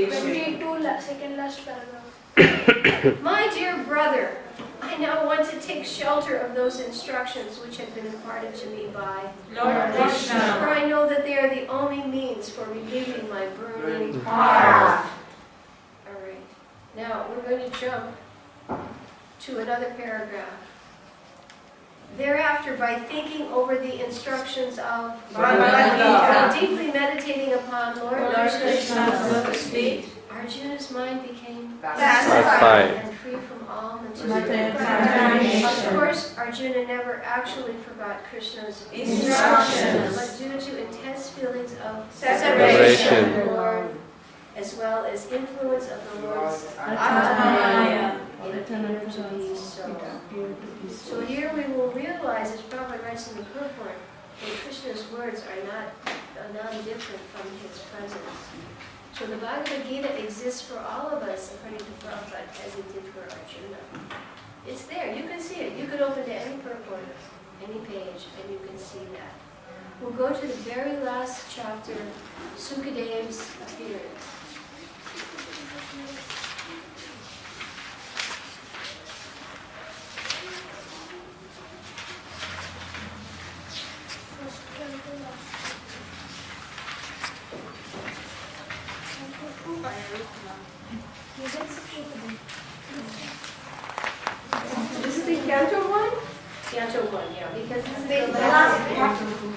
Second last paragraph. My dear brother, I now want to take shelter of those instructions which have been imparted to me by Lord For Krishna. I know that they are the only means for relieving my burning Heart. All right. Now, we're going to jump to another paragraph. Thereafter, by thinking over the instructions of Bhagavad and Gita. deeply meditating upon Lord Lord Krishna's Krishna's lotus feet. Arjuna's mind became Pacified. and free from all Material material. contamination. Of course, Arjuna never actually forgot Krishna's Instructions. but due to intense feelings of Separation. from the Lord, as well as influence of the Lord's Atmaya. it appeared to be so. So here we will realize, as Prabhupada writes in the purport, that Krishna's words are not different from his presence. So the Bhagavad Gita exists for all of us, according to Prabhupada, as it did for Arjuna. It's there. You can see it. You could open to any purport, any page, and you can see that. We'll go to the very last chapter, Sukadev's appearance. This is the Canto one? Canto 1, yeah, because this is the last,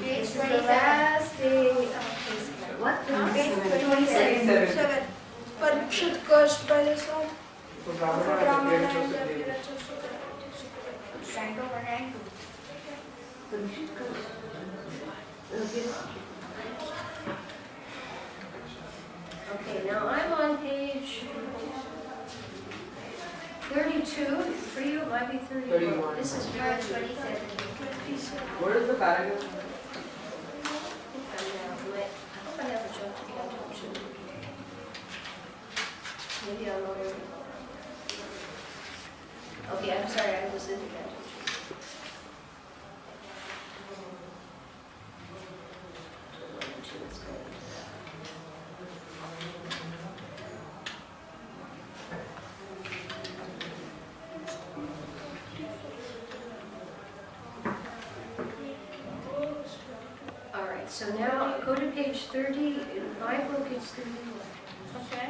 this is the last day of his life. What? Seven. Parikshit cursed by the sun. So Brahmana has appeared to Sukadeva. Okay, now I'm on page 32. For you, it might be 31. 31. This is very 27. What is the paragraph? I hope I have a joke to Canto, too. Maybe I'm over. Okay, I'm sorry, I was in the Canto. Let's go. so now go to page 30, in my book it's 31. Okay.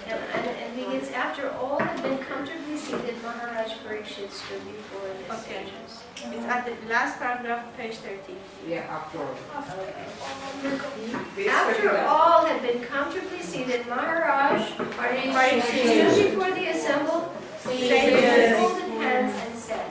And begins, after all had been comfortably seated, Maharaj Parikshit stood before the Okay. sages. It's at the last paragraph, page 30. Yeah, after all. After all had been comfortably seated, Maharaj Parikshit stood before the assembled sages with folded hands and said,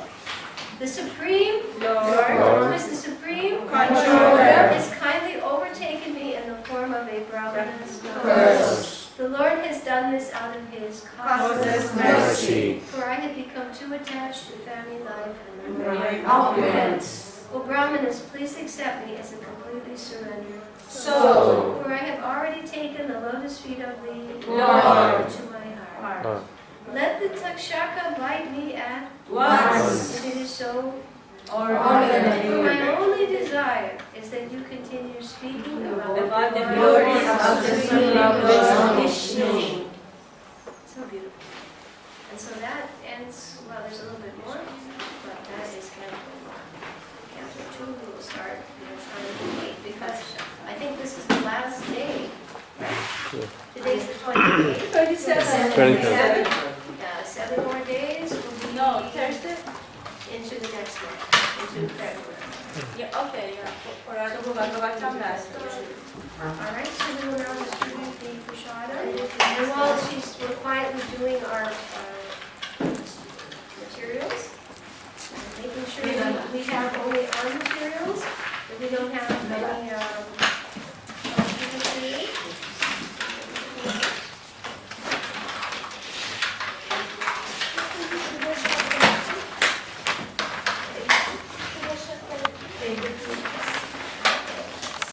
"The Supreme Lord, who is the Supreme Controller, has kindly overtaken me in the form of a Brahmana's curse. The Lord has done this out of his causeless mercy, for I had become too attached to family life and opulence. O Brahmanas, please accept me as a completely surrendered soul, for I have already taken the lotus feet of the Lord to my heart. Let the Takshaka bite me at once, if it is so ordained. For my only desire is that you continue speaking about the glories of the Supreme Lord Vishnu." So beautiful. And so that ends, well, there's a little bit more, but that is Canto 1. Canto 2 we will start on 8, because I think this is the last day, right? Today's the 28th. 27. 27. 7 more days will be No, Thursday? into the next month, into February. Yeah, okay, yeah. For our Bhagavatam last. All right, so we will now distribute the prashada. And while we're quietly doing our materials, making sure that we have only our materials, that we don't have any